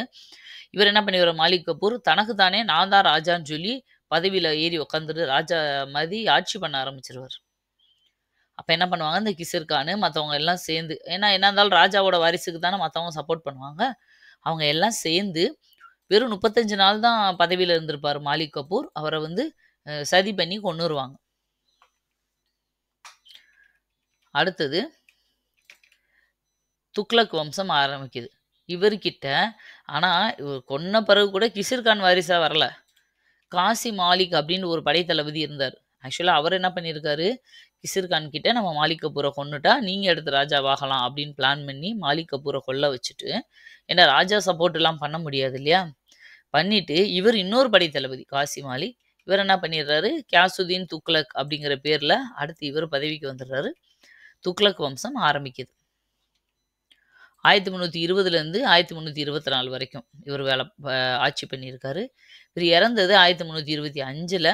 இவர் என்ன பண்ணிருவாரு மாலிக் கஃபூர், தனக்கு தானே நான் தான் ராஜான்னு சொல்லி பதவியில ஏறி உட்காந்துட்டு ராஜா மாரி ஆட்சி பண்ண ஆரம்பிச்சுருவாரு. அப்ப என்ன பண்ணுவாங்க, இந்த கிசிர் கானு மத்தவங்க எல்லாம் சேர்ந்து ஏன்னா என்ன இருந்தாலும் ராஜாவோட வாரிசுக்கு தானே மத்தவங்க சப்போர்ட் பண்ணுவாங்க. அவங்க எல்லாம் சேர்ந்து வெறும் 35 நாள் தான் பதவியில இருந்திருப்பாரு மாலிக் கஃபூர். அவர வந்து சதி பண்ணி கொன்னுருவாங்க. அடுத்தது துக்ளக் வம்சம் ஆரம்பிக்குது. இவர்கிட்ட ஆனா, இவர் கொன்ன பிறகு கூட கிசிர் கான் வாரிசா வரல. காசி மாலிக் அப்படின்னு ஒரு படைத்தளபதி இருந்தார். ஆக்சுவலா அவர் என்ன பண்ணியிருக்காரு, கிசிர் கான் கிட்ட நம்ம மாலிக் கஃபூர கொன்னுட்டா, நீங்க அடுத்து ராஜாவாகலாம் அப்படின்னு பிளான் பண்ணி மாலிக் கஃபூர கொல்ல வச்சுட்டு, ஏன்னா ராஜா சப்போர்ட்லாம் பண்ண முடியாது இல்லையா? பண்ணிட்டு இவர் இன்னொரு படைத்தளபதி காசி மாலிக். இவர் என்ன பண்ணிடுறாரு, கியாசுதீன் துக்ளக் அப்படிங்கிற பேர்ல அடுத்து இவர் பதவிக்கு வந்துடுறாரு. துக்ளக் வம்சம் ஆரம்பிக்குது. 1320லேருந்து 1324 வரைக்கும் இவர் ஆட்சி பண்ணியிருக்காரு. இவர் இறந்தது 1325ல.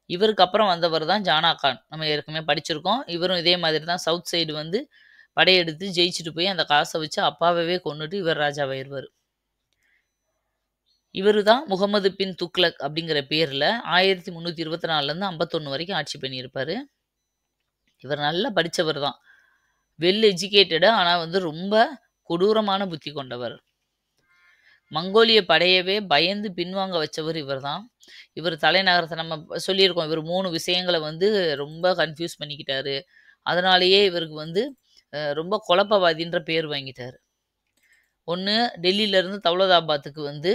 இவருக்கு அப்புறம் வந்தவர் தான் ஜானா கான். நம்ம ஏற்கனவே படிச்சிருக்கோம். இவரும் இதே மாதிரி தான் சவுத் சைடு வந்து படையெடுத்து ஜெயிச்சுட்டு போய் அந்த காச வச்சு அப்பாவவே கொன்னுட்டு இவர் ராஜாவாயிருவாரு. இவரு தான் முகமது பின் துக்ளக் அப்படிங்கிற பேர்ல 1324லேருந்து 51 வரைக்கும் ஆட்சி பண்ணியிருப்பாரு. இவர் நல்லா படிச்சவர் தான். வெல் எஜுகேட்டடு ஆனா வந்து ரொம்ப கொடூரமான புத்தி கொண்டவர். மங்கோலிய படையவே பயந்து பின்வாங்க வச்சவர் இவர்தான். இவர் தலைநகரத்த நம்ம சொல்லியிருக்கோம். இவர் 3 விஷயங்கள வந்து ரொம்ப கன்ஃப்யூஸ் பண்ணிக்கிட்டாரு. அதனாலேயே இவருக்கு வந்து ரொம்ப குழப்பவாதின்ற பேர் வாங்கிட்டாரு. ஒண்ணு டெல்லியிலருந்து தௌலதாபாத்துக்கு வந்து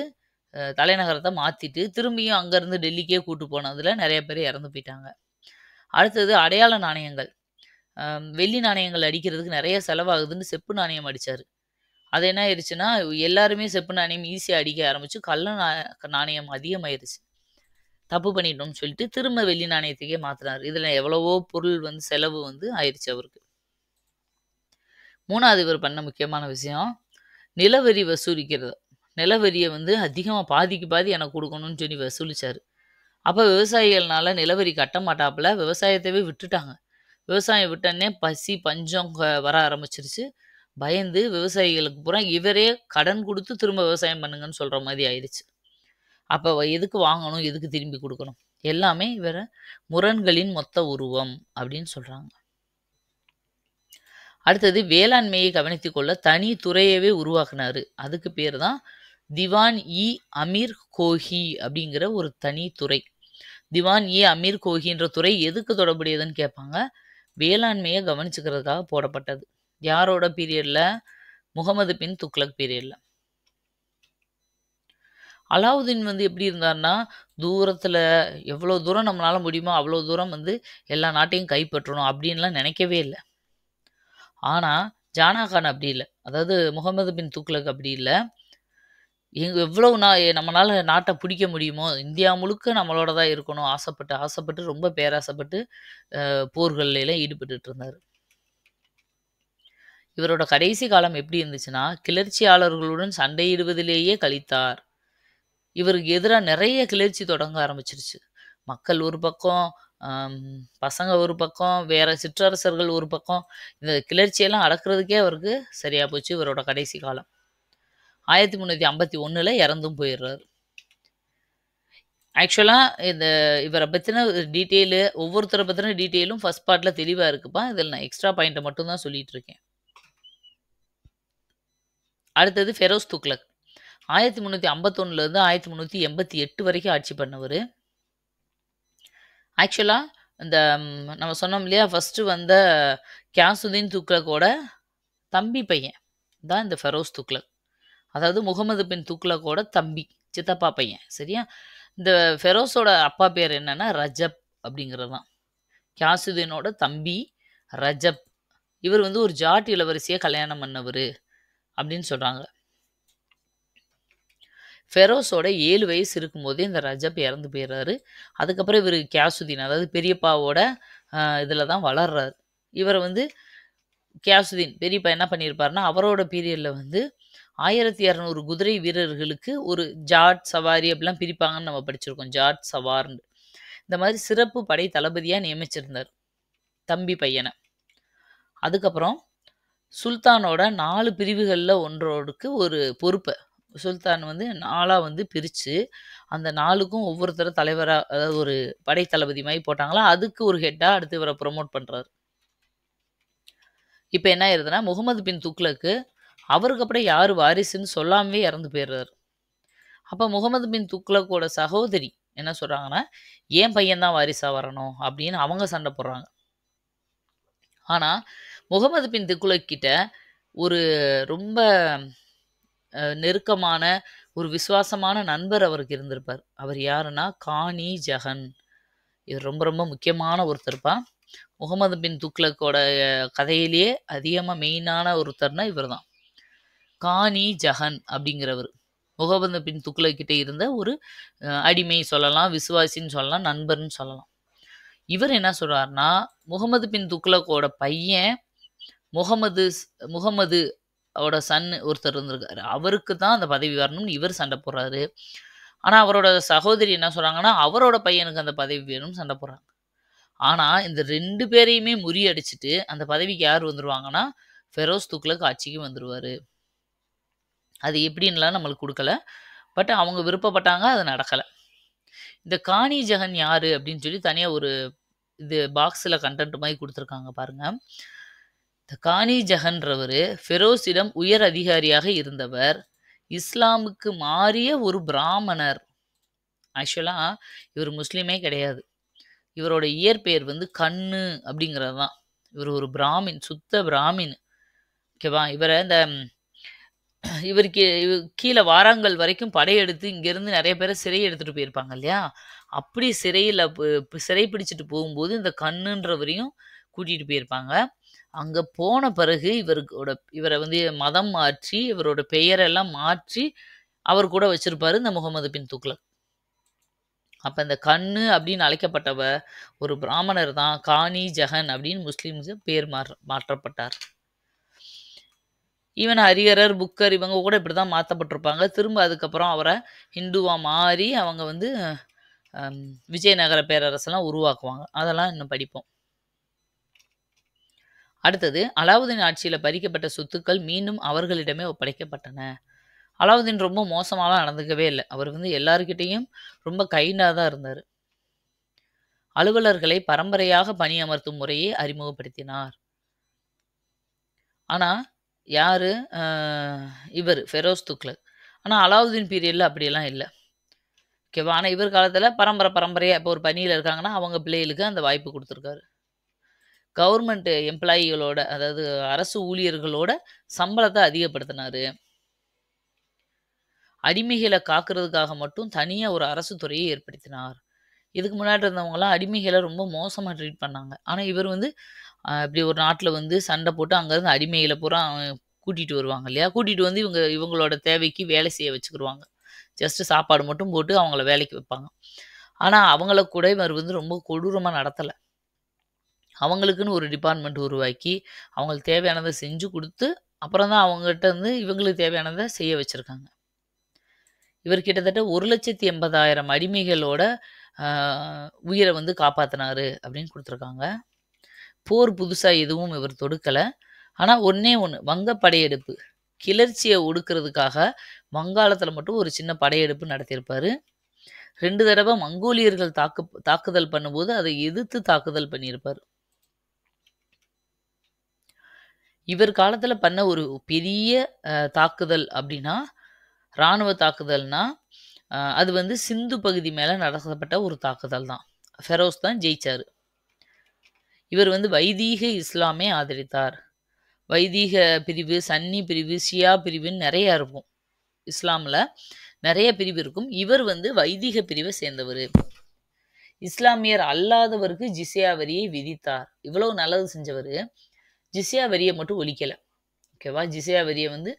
தலைநகரத்த மாத்திட்டு, திரும்பியும் அங்கருந்து டெல்லிக்கே கூட்டு போனதுல நெறைய பேர் இறந்து போயிட்டாங்க. அடுத்தது அடையாள நாணயங்கள். வெள்ளி நாணயங்கள் அடிக்கிறதுக்கு நெறைய செலவாகுதுன்னு செப்பு நாணயம் அடிச்சாரு. அது என்ன ஆயிருச்சுன்னா, எல்லாருமே செப்பு நாணயம் ஈஸியா அடிக்க ஆரம்பிச்சு, நாணயம் அதிகமாயிருச்சு. தப்பு பண்ணிட்டோம்னு சொல்லிட்டு, திரும்ப வெள்ளி நாணயத்துக்கே மாத்துனாரு. இதுல எவ்வளவோ பொருள் வந்து செலவு வந்து ஆயிருச்சு அவருக்கு. 3வது இவர் பண்ண முக்கியமான விஷயம், நிலவரி வசூலிக்கிறது. நிலவரிய வந்து அதிகமா பாதிக்கு பாதி எனக்கு குடுக்கணும்னு சொல்லி வசூலிச்சாரு. அப்ப விவசாயிகள்னால நிலவரி கட்ட மாட்டாப்புல, விவசாயத்தவே விட்டுட்டாங்க. விவசாயம் விட்டோனே பசி, பஞ்சம் வர ஆரம்பிச்சுருச்சு. பயந்து விவசாயிகளுக்கு பூரா இவரே கடன் குடுத்து திரும்ப விவசாயம் பண்ணுங்கன்னு சொல்ற மாரி ஆயிருச்சு. அப்ப எதுக்கு வாங்கணும்? எதுக்கு திரும்பி குடுக்கணும்? எல்லாமே இவர முரண்களின் மொத்த உருவம் அப்படின்னு சொல்றாங்க. அடுத்தது வேளாண்மையை கவனித்துக் கொள்ள தனி துறையவே உருவாக்குனாரு. அதுக்கு பேர் தான் திவான் இ அமீர் கோஹி அப்படிங்கிற ஒரு தனி துறை. திவான் இ அமீர் கோஹின்ற துறை எதுக்கு தொடர்புடையதுன்னு கேட்பாங்க. வேளாண்மையை கவனிச்சுக்கிறதுக்காக போடப்பட்டது. யாரோட பீரியட்ல? முகமது பின் துக்ளக் பீரியட்ல. அலாவுதீன் வந்து எப்படி இருந்தார்னா, தூரத்துல எவ்வளோ தூரம் நம்மளால முடியுமோ, அவ்வளோ தூரம் வந்து எல்லா நாட்டையும் கைப்பற்றணும் அப்படின்லாம் நினைக்கவே இல்ல. ஆனா, ஜானா கான் அப்படி இல்ல. அதாவது முகமது பின் துக்ளக் அப்படி இல்ல. எவ்வளவு நம்மனால நாட்ட பிடிக்க முடியுமோ, இந்தியா முழுக்க நம்மளோட தான் இருக்கணும் ஆசைப்பட்டு ரொம்ப பேராசைப்பட்டு போர்கள்ல எல்லாம் ஈடுபட்டுட்டு இருந்தாரு. இவரோட கடைசி காலம் எப்படி இருந்துச்சுன்னா, கிளர்ச்சியாளர்களுடன் சண்டையிடுவதிலேயே கழித்தார். இவருக்கு எதிரா நெறைய கிளர்ச்சி தொடங்க ஆரம்பிச்சுருச்சு. மக்கள் ஒரு பக்கம், அம் பசங்க ஒரு பக்கம், வேற சிற்றரசர்கள் ஒரு பக்கம். இந்த கிளர்ச்சியெல்லாம் அடக்குறதுக்கே அவருக்கு சரியா போச்சு இவரோட கடைசி காலம். 1351ல இறந்தும் போயிர்றாரு. ஆக்சுவலா இவர பத்தின டீட்டெயிலு ஒவ்வொருத்தர பத்தின டீட்டெயிலும் ஃபர்ஸ்ட் பார்ட்ல தெளிவா இருக்குப்பா. இதில நான் எக்ஸ்ட்ரா பாயிண்ட்ட மட்டும் தான் சொல்லிட்டு இருக்கேன். அடுத்தது ஃபெரோஸ் துக்ளக். 1351லேருந்து 1388 வரைக்கும் ஆட்சி பண்ணவரு. ஆக்சுவலா இந்த நம்ம சொன்னோம் இல்லையா, ஃபர்ஸ்ட்டு வந்த கியாசுதீன் துக்ளக்கோட தம்பி பையன் தான் இந்த ஃபெரோஸ் துக்ளக். அதாவது முகமது பின் துக்ளக்கோட தம்பி, சித்தப்பா பையன். சரியா? இந்த ஃபெரோஸோட அப்பா பேர் என்னன்னா, ரஜப் அப்படிங்கிறது தான். கியாசுதீனோட தம்பி ரஜப். இவர் வந்து ஒரு ஜாட் இளவரசியை கல்யாணம் பண்ணவர் அப்படின்னு சொல்கிறாங்க. ஃபெரோஸோட 7 வயசு இருக்கும்போதே இந்த ரஜப் இறந்து போயிடுறாரு. அதுக்கப்புறம் இவர் கியாசுதீன், அதாவது பெரியப்பாவோட இதில் தான் வளர்றாரு. இவரை வந்து கியாசுதீன் பெரியப்பா என்ன பண்ணியிருப்பாருன்னா, அவரோட பீரியடில் வந்து 1200 குதிரை வீரர்களுக்கு ஒரு ஜாட் சவாரி அப்படிலாம் பிரிப்பாங்கன்னு நம்ம படிச்சிருக்கோம். ஜாட் சவார்னு இந்த மாதிரி சிறப்பு படை தளபதியாக நியமிச்சிருந்தார் தம்பி பையனை. அதுக்கப்புறம் சுல்தானோட 4 பிரிவுகளில் ஒன்றோடுக்கு ஒரு பொறுப்பை சுல்தான் வந்து 4ஆக வந்து பிரித்து அந்த 4க்கும் ஒவ்வொருத்தர தலைவராக, அதாவது ஒரு படை தளபதி மாதிரி போட்டாங்களா, அதுக்கு ஒரு ஹெட்டாக அடுத்து இவரை ப்ரொமோட் பண்ணுறாரு. இப்போ என்ன ஆயிருதுன்னா, முகமது பின் துக்ளக்கு அவருக்கு அப்புறம் யார் வாரிசுன்னு சொல்லாமே இறந்து போயிடுறாரு. அப்போ முகமது பின் துக்ளக்கோட சகோதரி என்ன சொல்கிறாங்கன்னா, ஏன் பையன்தான் வாரிசாக வரணும் அப்படின்னு அவங்க சண்டை போடுறாங்க. ஆனால் முகமது பின் துக்ளக் கிட்ட ஒரு ரொம்ப நெருக்கமான ஒரு விசுவாசமான நண்பர் அவருக்கு இருந்திருப்பார். அவர் யாருன்னா கானி ஜஹன். இவர் ரொம்ப ரொம்ப முக்கியமான ஒருத்தர்ப்பா. முகமது பின் துக்ளக்கோட கதையிலேயே அதிகமாக மெயினான ஒருத்தர்னா இவர் தான். கானி ஜஹன் அப்படிங்கிறவர் முகமது பின் துக்ளக் கிட்ட இருந்த ஒரு அடிமை சொல்லலாம், விசுவாசின்னு சொல்லலாம், நண்பர்னு சொல்லலாம். இவர் என்ன சொல்றாருன்னா, முகமது பின் துக்ளக்கோட பையன் முகமது அவரோட சன் ஒருத்தர் இருந்திருக்காரு, அவருக்கு தான் அந்த பதவி வரணும்னு இவர் சண்டை போடுறாரு. ஆனால் அவரோட சகோதரி என்ன சொல்கிறாங்கன்னா, அவரோட பையனுக்கு அந்த பதவி வேணும்னு சண்டை போடுறாங்க. ஆனால் இந்த 2 பேரையுமே முறியடிச்சிட்டு அந்த பதவிக்கு யார் வந்துருவாங்கன்னா, ஃபெரோஸ் துக்ளக் ஆட்சிக்கு வந்துருவார். அது எப்படின்லாம் நம்மளுக்கு கொடுக்கல. பட் அவங்க விருப்பப்பட்டாங்க, அது நடக்கலை. இந்த கானி ஜஹன் யார் அப்படின்னு சொல்லி தனியாக ஒரு இது பாக்ஸில் கண்டென்ட் மாதிரி கொடுத்துருக்காங்க பாருங்கள். இந்த கானி ஜஹன்றவர் ஃபெரோஸிடம் உயர் அதிகாரியாக இருந்தவர். இஸ்லாமுக்கு மாறிய ஒரு பிராமணர். ஆக்சுவலாக இவர் முஸ்லீமே கிடையாது. இவரோட இயற்பெயர் வந்து கண்ணு அப்படிங்கிறது தான். இவர் ஒரு பிராமின், சுத்த பிராமின். ஓகேவா? இவரை இந்த இவருக்கு கீழே வாராங்கல் வரைக்கும் படையெடுத்து இங்கேருந்து நிறைய பேரை சிறை எடுத்துகிட்டு போயிருப்பாங்க இல்லையா? அப்படி சிறை பிடிச்சிட்டு போகும்போது இந்த கண்ணுன்றவரையும் கூட்டிகிட்டு போயிருப்பாங்க. அங்கே போன பிறகு இவரை வந்து மதம் மாற்றி இவரோட பெயரெல்லாம் மாற்றி அவர் கூட வச்சிருப்பாரு இந்த முகமது பின் துக்ளக். அப்போ இந்த கண்ணு அப்படின்னு அழைக்கப்பட்டவ ஒரு பிராமணர் தான் கானி ஜஹன் அப்படின்னு முஸ்லீம்ஸு பேர் மாற்றப்பட்டார். ஈவன் ஹரிஹரர், புக்கர் இவங்க கூட இப்படி தான் மாற்றப்பட்டிருப்பாங்க. திரும்ப அதுக்கப்புறம் அவரை ஹிந்துவாக மாறி அவங்க வந்து விஜயநகர பேரரசெல்லாம் உருவாக்குவாங்க. அதெல்லாம் இன்னும் படிப்போம். அடுத்தது, அலாவுதீன் ஆட்சியில் பறிக்கப்பட்ட சொத்துக்கள் மீண்டும் அவர்களிடமே ஒப்படைக்கப்பட்டன. அலாவுதீன் ரொம்ப மோசமாலாம் நடந்துக்கவே இல்லை. அவர் வந்து எல்லாருக்கிட்டையும் ரொம்ப கைண்டாக தான் இருந்தார். அலுவலர்களை பரம்பரையாக பணியமர்த்தும் முறையை அறிமுகப்படுத்தினார். ஆனால் யார் இவர் ஃபெரோஸ் துக்ளக். ஆனால் அலாவுதீன் பீரியடில் அப்படியெல்லாம் இல்லை. ஓகேவா? ஆனால் இவர் காலத்தில் பரம்பரையாக இப்போ ஒரு பணியில் இருக்காங்கன்னா அவங்க பிள்ளைகளுக்கு அந்த வாய்ப்பு கொடுத்துருக்காரு. கவர்மெண்ட் எம்ப்ளாயிகளோட, அதாவது அரசு ஊழியர்களோட சம்பளத்தை அதிகப்படுத்தினார். அடிமைகளை காக்கிறதுக்காக மட்டும் தனியாக ஒரு அரசு துறையை ஏற்படுத்தினார். இதுக்கு முன்னாடி இருந்தவங்களாம் அடிமைகளை ரொம்ப மோசமாக ட்ரீட் பண்ணாங்க. ஆனால் இவர் வந்து இப்படி ஒரு நாட்டில் வந்து சண்டை போட்டு அங்கேருந்து அடிமைகளை பூரா கூட்டிகிட்டு வருவாங்க இல்லையா? கூட்டிகிட்டு வந்து இவங்களோட தேவைக்கு வேலை செய்ய வச்சுக்கிடுவாங்க. ஜஸ்ட்டு சாப்பாடு மட்டும் போட்டு அவங்கள வேலைக்கு வைப்பாங்க. ஆனால் அவங்கள கூட இவர் வந்து ரொம்ப கொடூரமாக நடத்தலை. அவங்களுக்குன்னு ஒரு டிபார்ட்மெண்ட் உருவாக்கி அவங்களுக்கு தேவையானதை செஞ்சு கொடுத்து அப்புறம் தான் அவங்ககிட்ட வந்து இவங்களுக்கு தேவையானதை செய்ய வச்சுருக்காங்க. இவர் கிட்டத்தட்ட 1,80,000 அடிமைகளோட உயிரை வந்து காப்பாற்றினாரு அப்படின்னு கொடுத்துருக்காங்க. போர் புதுசாக எதுவும் இவர் தொடுக்கலை. ஆனால் ஒன்று வங்க படையெடுப்பு, கிளர்ச்சியை ஒடுக்கிறதுக்காக வங்காளத்தில் மட்டும் ஒரு சின்ன படையெடுப்பு நடத்தியிருப்பார். 2 தடவை மங்கோலியர்கள் தாக்குதல் பண்ணும்போது அதை எதிர்த்து தாக்குதல் பண்ணியிருப்பார். இவர் காலத்தில் பண்ண ஒரு பெரிய தாக்குதல் அப்படின்னா, இராணுவ தாக்குதல்னா அது வந்து சிந்து பகுதி மேலே நடத்தப்பட்ட ஒரு தாக்குதல் தான். ஃபெரோஸ் தான் ஜெயிச்சார். இவர் வந்து வைதீக இஸ்லாமை ஆதரித்தார். வைதீக பிரிவு, சன்னி பிரிவு, ஷியா பிரிவுன்னு நிறையா இருக்கும். இஸ்லாமில் நிறைய பிரிவு இருக்கும். இவர் வந்து வைதீக பிரிவை சேர்ந்தவர். இஸ்லாமியர் அல்லாதவருக்கு ஜிஸ்யா வரியை விதித்தார். இவ்வளவு நல்லது செஞ்சவர் ஜிஸ்யா வரியை மட்டும் ஒழிக்கல. ஓகேவா? ஜிஸ்யா வரியை வந்து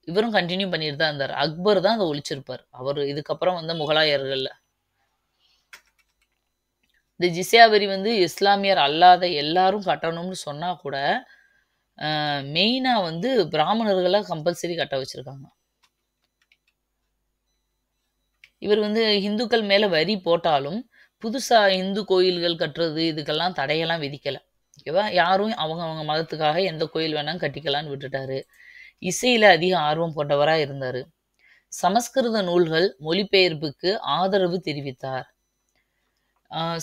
இவரும் கண்டினியூ பண்ணிட்டு தான் இருந்தார். அக்பர் தான் அதை ஒழிச்சிருப்பார். அவர் இதுக்கப்புறம் வந்த முகலாயர்கள்ல. இந்த ஜிஸ்யா வரி வந்து இஸ்லாமியர் அல்லாத எல்லாரும் கட்டணும்னு சொன்னா கூட மெயினா வந்து பிராமணர்களை கம்பல்சரி கட்ட வச்சிருக்காங்க. இவர் வந்து இந்துக்கள் மேல வரி போட்டாலும் புதுசா இந்து கோயில்கள் கட்டுறது இதுக்கெல்லாம் தடையெல்லாம் விதிக்கல. ஓகேவா? யாரும் அவங்க மதத்துக்காக எந்த கோயில் வேணாலும் கட்டிக்கலான்னு விட்டுட்டாரு. இசையில அதிக ஆர்வம் கொண்டவரா இருந்தாரு. சமஸ்கிருத நூல்கள் மொழிபெயர்ப்புக்கு ஆதரவு தெரிவித்தார்.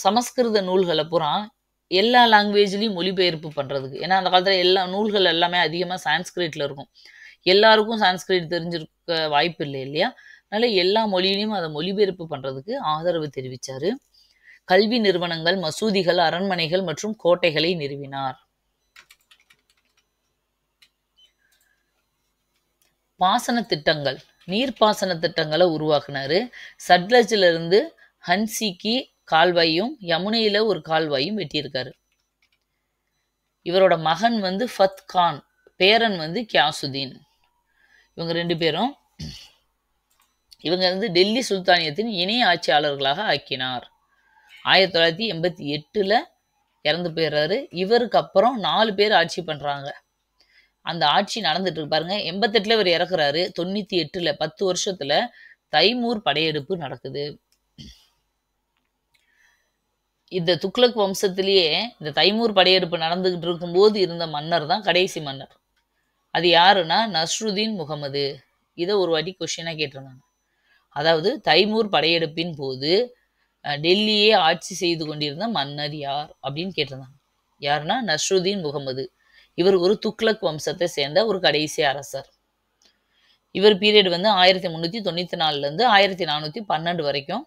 சமஸ்கிருத நூல்களை பூரா எல்லா லாங்குவேஜ்லயும் மொழிபெயர்ப்பு பண்றதுக்கு. ஏன்னா அந்த காலத்துல எல்லா நூல்கள் எல்லாமே அதிகமா சான்ஸ்கிரிட்ல இருக்கும். எல்லாருக்கும் சான்ஸ்கிரிட் தெரிஞ்சிருக்க வாய்ப்பு இல்லை இல்லையா? அதனால எல்லா மொழியிலையும் அதை மொழிபெயர்ப்பு பண்றதுக்கு ஆதரவு தெரிவிச்சாரு. கல்வி நிறுவனங்கள், மசூதிகள், அரண்மனைகள் மற்றும் கோட்டைகளை நிறுவினார். பாசன திட்டங்கள், நீர்ப்பாசன திட்டங்களை உருவாக்குனாரு. சட்லஜ்ல இருந்து ஹன்சிக்கு கால்வாயும் யமுனையில ஒரு கால்வாயும் வெட்டியிருக்காரு. இவரோட மகன் வந்து ஃபத் கான், பேரன் வந்து கியாசுதீன். இவங்க 2 பேரும் இவங்க வந்து டெல்லி சுல்தானியத்தின் இணை ஆட்சியாளர்களாக ஆக்கினார். 1988ல இறந்து போயிடுறாரு. இவருக்கு அப்புறம் 4 பேர் ஆட்சி பண்றாங்க. அந்த ஆட்சி நடந்துட்டு இருக்கு பாருங்க. 88ல இவர் இறக்குறாரு. 98ல 10 வருஷத்துல தைமூர் படையெடுப்பு நடக்குது. இந்த துக்ளக் வம்சத்திலேயே இந்த தைமூர் படையெடுப்பு நடந்துகிட்டு இருக்கும்போது இருந்த மன்னர் தான் கடைசி மன்னர். அது யாருன்னா நஸ்ருதீன் முகமது. இதை ஒரு வாட்டி கொஸ்டினா கேட்டிருந்தாங்க. அதாவது தைமூர் படையெடுப்பின் போது டெல்லியே ஆட்சி செய்து கொண்டிருந்த மன்னர் யார் அப்படின்னு கேட்டிருந்தாங்க. யாருன்னா நஸ்ருதீன் முகமது. இவர் ஒரு துக்ளக் வம்சத்தை சேர்ந்த ஒரு கடைசி அரசர். இவர் பீரியட் வந்து 1394 இருந்து 1412 வரைக்கும்.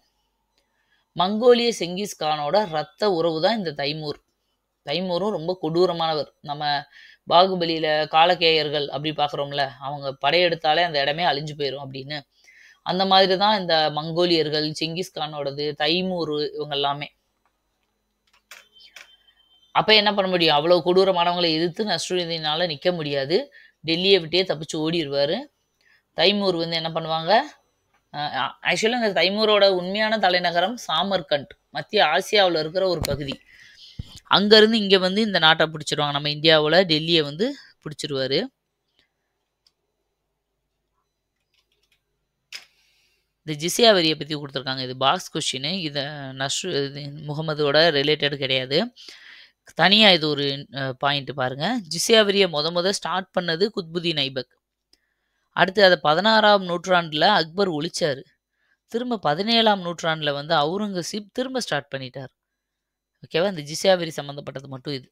மங்கோலிய செங்கிஸ் கானோட ரத்த உறவு தான் இந்த தைமூர். தைமூரும் ரொம்ப கொடூரமானவர். நம்ம பாகுபலியில காலகேயர்கள் அப்படி பார்க்குறோம்ல, அவங்க படையெடுத்தாலே அந்த இடமே அழிஞ்சு போயிடும் அப்படின்னு. அந்த மாதிரி தான் இந்த மங்கோலியர்கள், செங்கிஸ் கானோடது, தைமூர் இவங்க எல்லாமே. அப்ப என்ன பண்ண முடியும்? அவ்வளவு கொடூரமானவங்களை எதிர்த்து நஸ்ருதீனால நிக்க முடியாது. டெல்லியை விட்டே தப்பிச்சு ஓடிடுவாரு. தைமூர் வந்து என்ன பண்ணுவாங்க? ஆக்சுவலா இந்த தைமூரோட உண்மையான தலைநகரம் சாமர்கண்ட், மத்திய ஆசியாவில் இருக்கிற ஒரு பகுதி. அங்கிருந்து இங்க வந்து இந்த நாட்டை பிடிச்சிருவாங்க. நம்ம இந்தியாவில் டெல்லியை வந்து பிடிச்சிருவாரு. இந்த ஜிஸ்யா வரியை பற்றி கொடுத்துருக்காங்க. இது பாக்ஸ் கொஸ்டின். இதை முகமதோட ரிலேட்டட் கிடையாது. தனியாக இது ஒரு பாயிண்ட் பாருங்க. ஜிஸ்யா வரியை முத ஸ்டார்ட் பண்ணது குத்புதீன் ஐபக். அடுத்து அதை 16ஆம் நூற்றாண்டில் அக்பர் ஒழிச்சாரு. திரும்ப 17ஆம் நூற்றாண்டில் வந்து அவுரங்கசீப் திரும்ப ஸ்டார்ட் பண்ணிட்டார். ஓகேவா? இந்த ஜிஸ்யா வரி சம்மந்தப்பட்டது மட்டும் இது.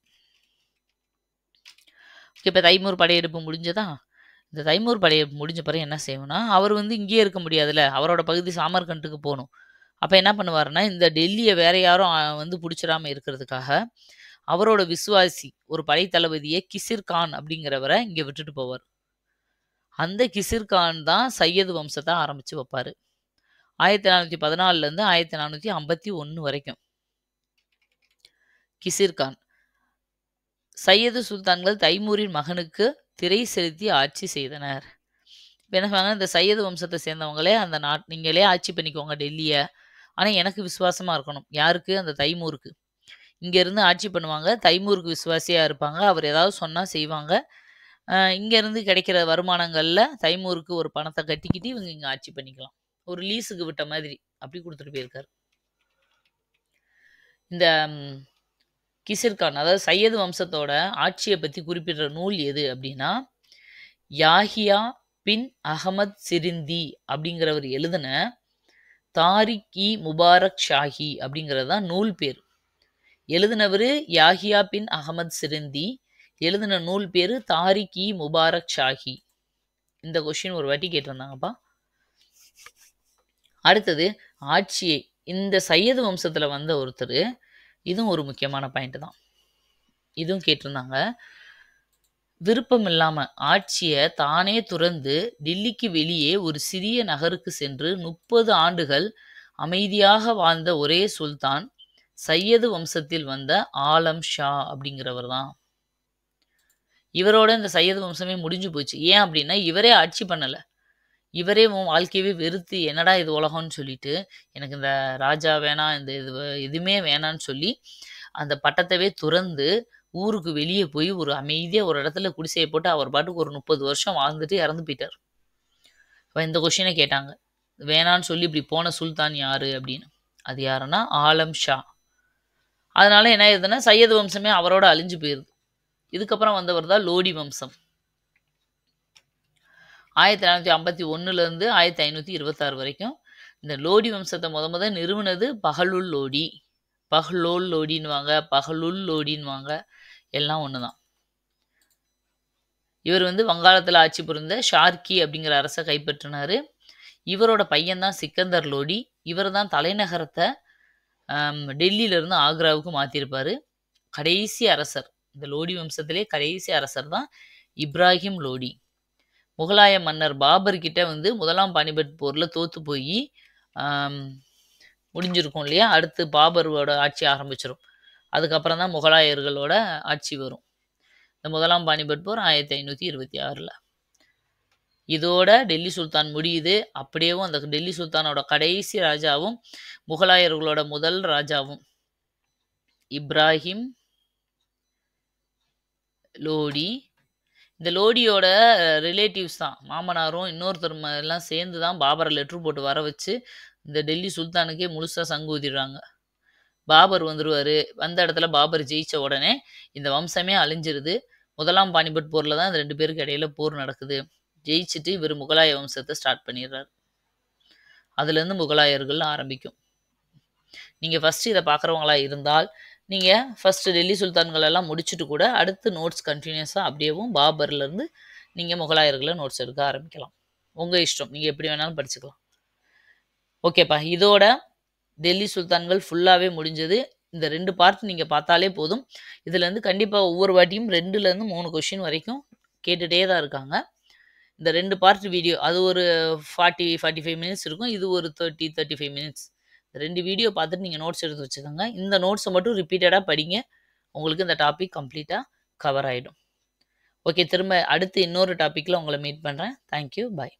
ஓகே, இப்போ தைமூர் படையெடுப்பு முடிஞ்சதா? இந்த தைமூர் படையெடுப்பு முடிஞ்ச பிறகு என்ன செய்யணும்னா, அவர் வந்து இங்கேயே இருக்க முடியாதுல்ல, அவரோட பகுதி சாமர்கண்டுக்கு போகணும். அப்போ என்ன பண்ணுவாருன்னா, இந்த டெல்லியை வேற யாரும் வந்து பிடிச்சிடாம இருக்கிறதுக்காக அவரோட விசுவாசி ஒரு படை தளபதியை கிசிர் கான் அப்படிங்கிறவரை இங்கே விட்டுட்டு போவார். அந்த கிசிர் கான் தான் சையது வம்சத்தை ஆரம்பிச்சு வைப்பாரு. 1414 இருந்து 1451 வரைக்கும். கிசிர் கான். சையது சுல்தான்கள் தைமூரின் மகனுக்கு திரை செலுத்தி ஆட்சி செய்தனர். என்ன சொன்னாங்க? இந்த சையது வம்சத்தை சேர்ந்தவங்களே அந்த நீங்களே ஆட்சி பண்ணிக்கோங்க டெல்லியை. ஆனால் எனக்கு விசுவாசமாக இருக்கணும். யாருக்கு? அந்த தைமூருக்கு. இங்கேருந்து ஆட்சி பண்ணுவாங்க. தைமூருக்கு விசுவாசியாக இருப்பாங்க. அவர் ஏதாவது சொன்னால் செய்வாங்க. இங்கேருந்து கிடைக்கிற வருமானங்களில் தைமூருக்கு ஒரு பணத்தை கட்டிக்கிட்டு இவங்க இங்கே ஆட்சி பண்ணிக்கலாம். ஒரு லீஸுக்கு விட்ட மாதிரி அப்படி கொடுத்துட்டு போயிருக்காரு. இந்த கிசிர்கான், அதாவது சையது வம்சத்தோட ஆட்சியை பற்றி குறிப்பிடுற நூல் எது அப்படின்னா, யாஹியா பின் அகமத் சிரிந்தி அப்படிங்கிறவர் எழுதின தாரிக்-இ முபாரக் ஷாஹி அப்படிங்கிறது தான் நூல் பேர். எழுதினவர் யாஹியா பின் அகமத் சிரிந்தி, எழுதின நூல் பேர் தாரிக்-இ முபாரக் ஷாஹி. இந்த கொஸ்டின் ஒரு வாட்டி கேட்டிருந்தாங்கப்பா. அடுத்தது ஆட்சியை, இந்த சையது வம்சத்தில் வந்த ஒருத்தர், இதுவும் ஒரு முக்கியமான பாயிண்ட் தான். இதுவும் கேட்டிருந்தாங்க. விருப்பம் இல்லாம ஆட்சியை தானே துறந்து டில்லிக்கு வெளியே ஒரு சிறிய நகருக்கு சென்று 30 ஆண்டுகள் அமைதியாக வாழ்ந்த ஒரே சுல்தான் சையது வம்சத்தில் வந்த ஆலம் ஷா அப்படிங்கிறவர் தான். இவரோட இந்த சையது வம்சமே முடிஞ்சு போச்சு. ஏன் அப்படின்னா இவரே ஆட்சி பண்ணல. இவரே வாழ்க்கையவே வெறுத்து என்னடா இது உலகம்னு சொல்லிட்டு எனக்கு இந்த ராஜா வேணாம், இந்த எதுவுமே வேணான்னு சொல்லி அந்த பட்டத்தவே துறந்து ஊருக்கு வெளியே போய் ஒரு அமைதியா ஒரு இடத்துல குடிசையை போட்டு அவர் பாட்டுக்கு ஒரு 30 வருஷம் வாழ்ந்துட்டு இறந்து போயிட்டார். அப்ப இந்த கொஸ்டினை கேட்டாங்க. வேணான்னு சொல்லி இப்படி போன சுல்தான் யாரு அப்படின்னு. அது யாருன்னா ஆலம் ஷா. அதனால என்ன ஆயிருதுன்னா சையது வம்சமே அவரோட அழிஞ்சு போயிருது. இதுக்கப்புறம் வந்தவர் தான் லோடி வம்சம். 1451 1526 வரைக்கும் இந்த லோடி வம்சத்தை முத நிறுவனது பஹலுல் லோடி. பஹ்லோல் லோடின்னுவாங்க, பஹலுல் லோடின்னுவாங்க, எல்லாம் ஒண்ணுதான். இவர் வங்காளத்தில் ஆட்சி புரிந்த ஷார்கி அப்படிங்கிற அரசை கைப்பற்றினாரு. இவரோட பையன் தான் சிக்கந்தர் லோடி. இவர் தான் தலைநகரத்தை டெல்லியிலிருந்து ஆக்ராவுக்கு மாற்றிருப்பார். கடைசி அரசர், இந்த லோடி வம்சத்திலே கடைசி அரசர் தான் இப்ராஹிம் லோடி. முகலாய மன்னர் பாபர் கிட்ட முதலாம் பானிபட் போரில் தோற்று போய் முடிஞ்சிருக்கும் இல்லையா. அடுத்து பாபரோட ஆட்சி ஆரம்பிச்சிடும். அதுக்கப்புறம் தான் முகலாயர்களோட ஆட்சி வரும். இந்த முதலாம் பானிபட் போர் 1526. இதோட டெல்லி சுல்தான் முடியுது. அப்படியேவும் அந்த டெல்லி சுல்தானோட கடைசி ராஜாவும் முகலாயர்களோட முதல் ராஜாவும் இப்ராஹிம் லோடி. இந்த லோடியோட ரிலேட்டிவ்ஸ் தான், மாமனாரும் இன்னொருத்தரும் எல்லாம் சேர்ந்து தான் பாபரை லெட்ரு போட்டு வர வச்சு இந்த டெல்லி சுல்தானுக்கே முழுசாக சங்கு ஊதிடுறாங்க. பாபர் வந்துடுவார். வந்த இடத்துல பாபர் ஜெயித்த உடனே இந்த வம்சமே அழிஞ்சிருது. முதலாம் பானிபட் போரில் தான் இந்த 2 பேருக்கு இடையில போர் நடக்குது. ஜெயிச்சுட்டு இவர் முகலாய வம்சத்தை ஸ்டார்ட் பண்ணிடுறாரு. அதுலேருந்து முகலாயர்கள் ஆரம்பிக்கும். நீங்கள் ஃபஸ்ட்டு இதை பார்க்குறவங்களா இருந்தால் நீங்கள் ஃபஸ்ட்டு டெல்லி சுல்தான்கள் எல்லாம் முடிச்சுட்டு கூட அடுத்து நோட்ஸ் கண்டினியூஸாக அப்படியேவும் பாபர்லேருந்து நீங்கள் முகலாயர்களை நோட்ஸ் எடுக்க ஆரம்பிக்கலாம். உங்கள் இஷ்டம், நீங்கள் எப்படி வேணாலும் படிச்சுக்கலாம். ஓகேப்பா, இதோட டெல்லி சுல்தான்கள் ஃபுல்லாகவே முடிஞ்சது. இந்த 2 பார்ட் நீங்கள் பார்த்தாலே போதும். இதுலேருந்து கண்டிப்பாக ஒவ்வொரு வாட்டியும் 2லேருந்து 3 கொஷின் வரைக்கும் கேட்டுகிட்டே தான் இருக்காங்க. இந்த 2 பார்ட் வீடியோ அது ஒரு 40-45 மினிட்ஸ் இருக்கும். இது ஒரு 30-35 மினிட்ஸ். 2 வீடியோ பார்த்துட்டு நீங்கள் நோட்ஸ் எடுத்து வச்சுக்கோங்க. இந்த நோட்ஸை மட்டும் ரிப்பீட்டடாக படிங்க. உங்களுக்கு இந்த டாபிக் கம்ப்ளீட்டாக கவர் ஆகிடும். ஓகே, திரும்ப அடுத்து இன்னொரு டாப்பிக்கில் உங்களை மீட் பண்ணுறேன். தேங்க்யூ, பாய்.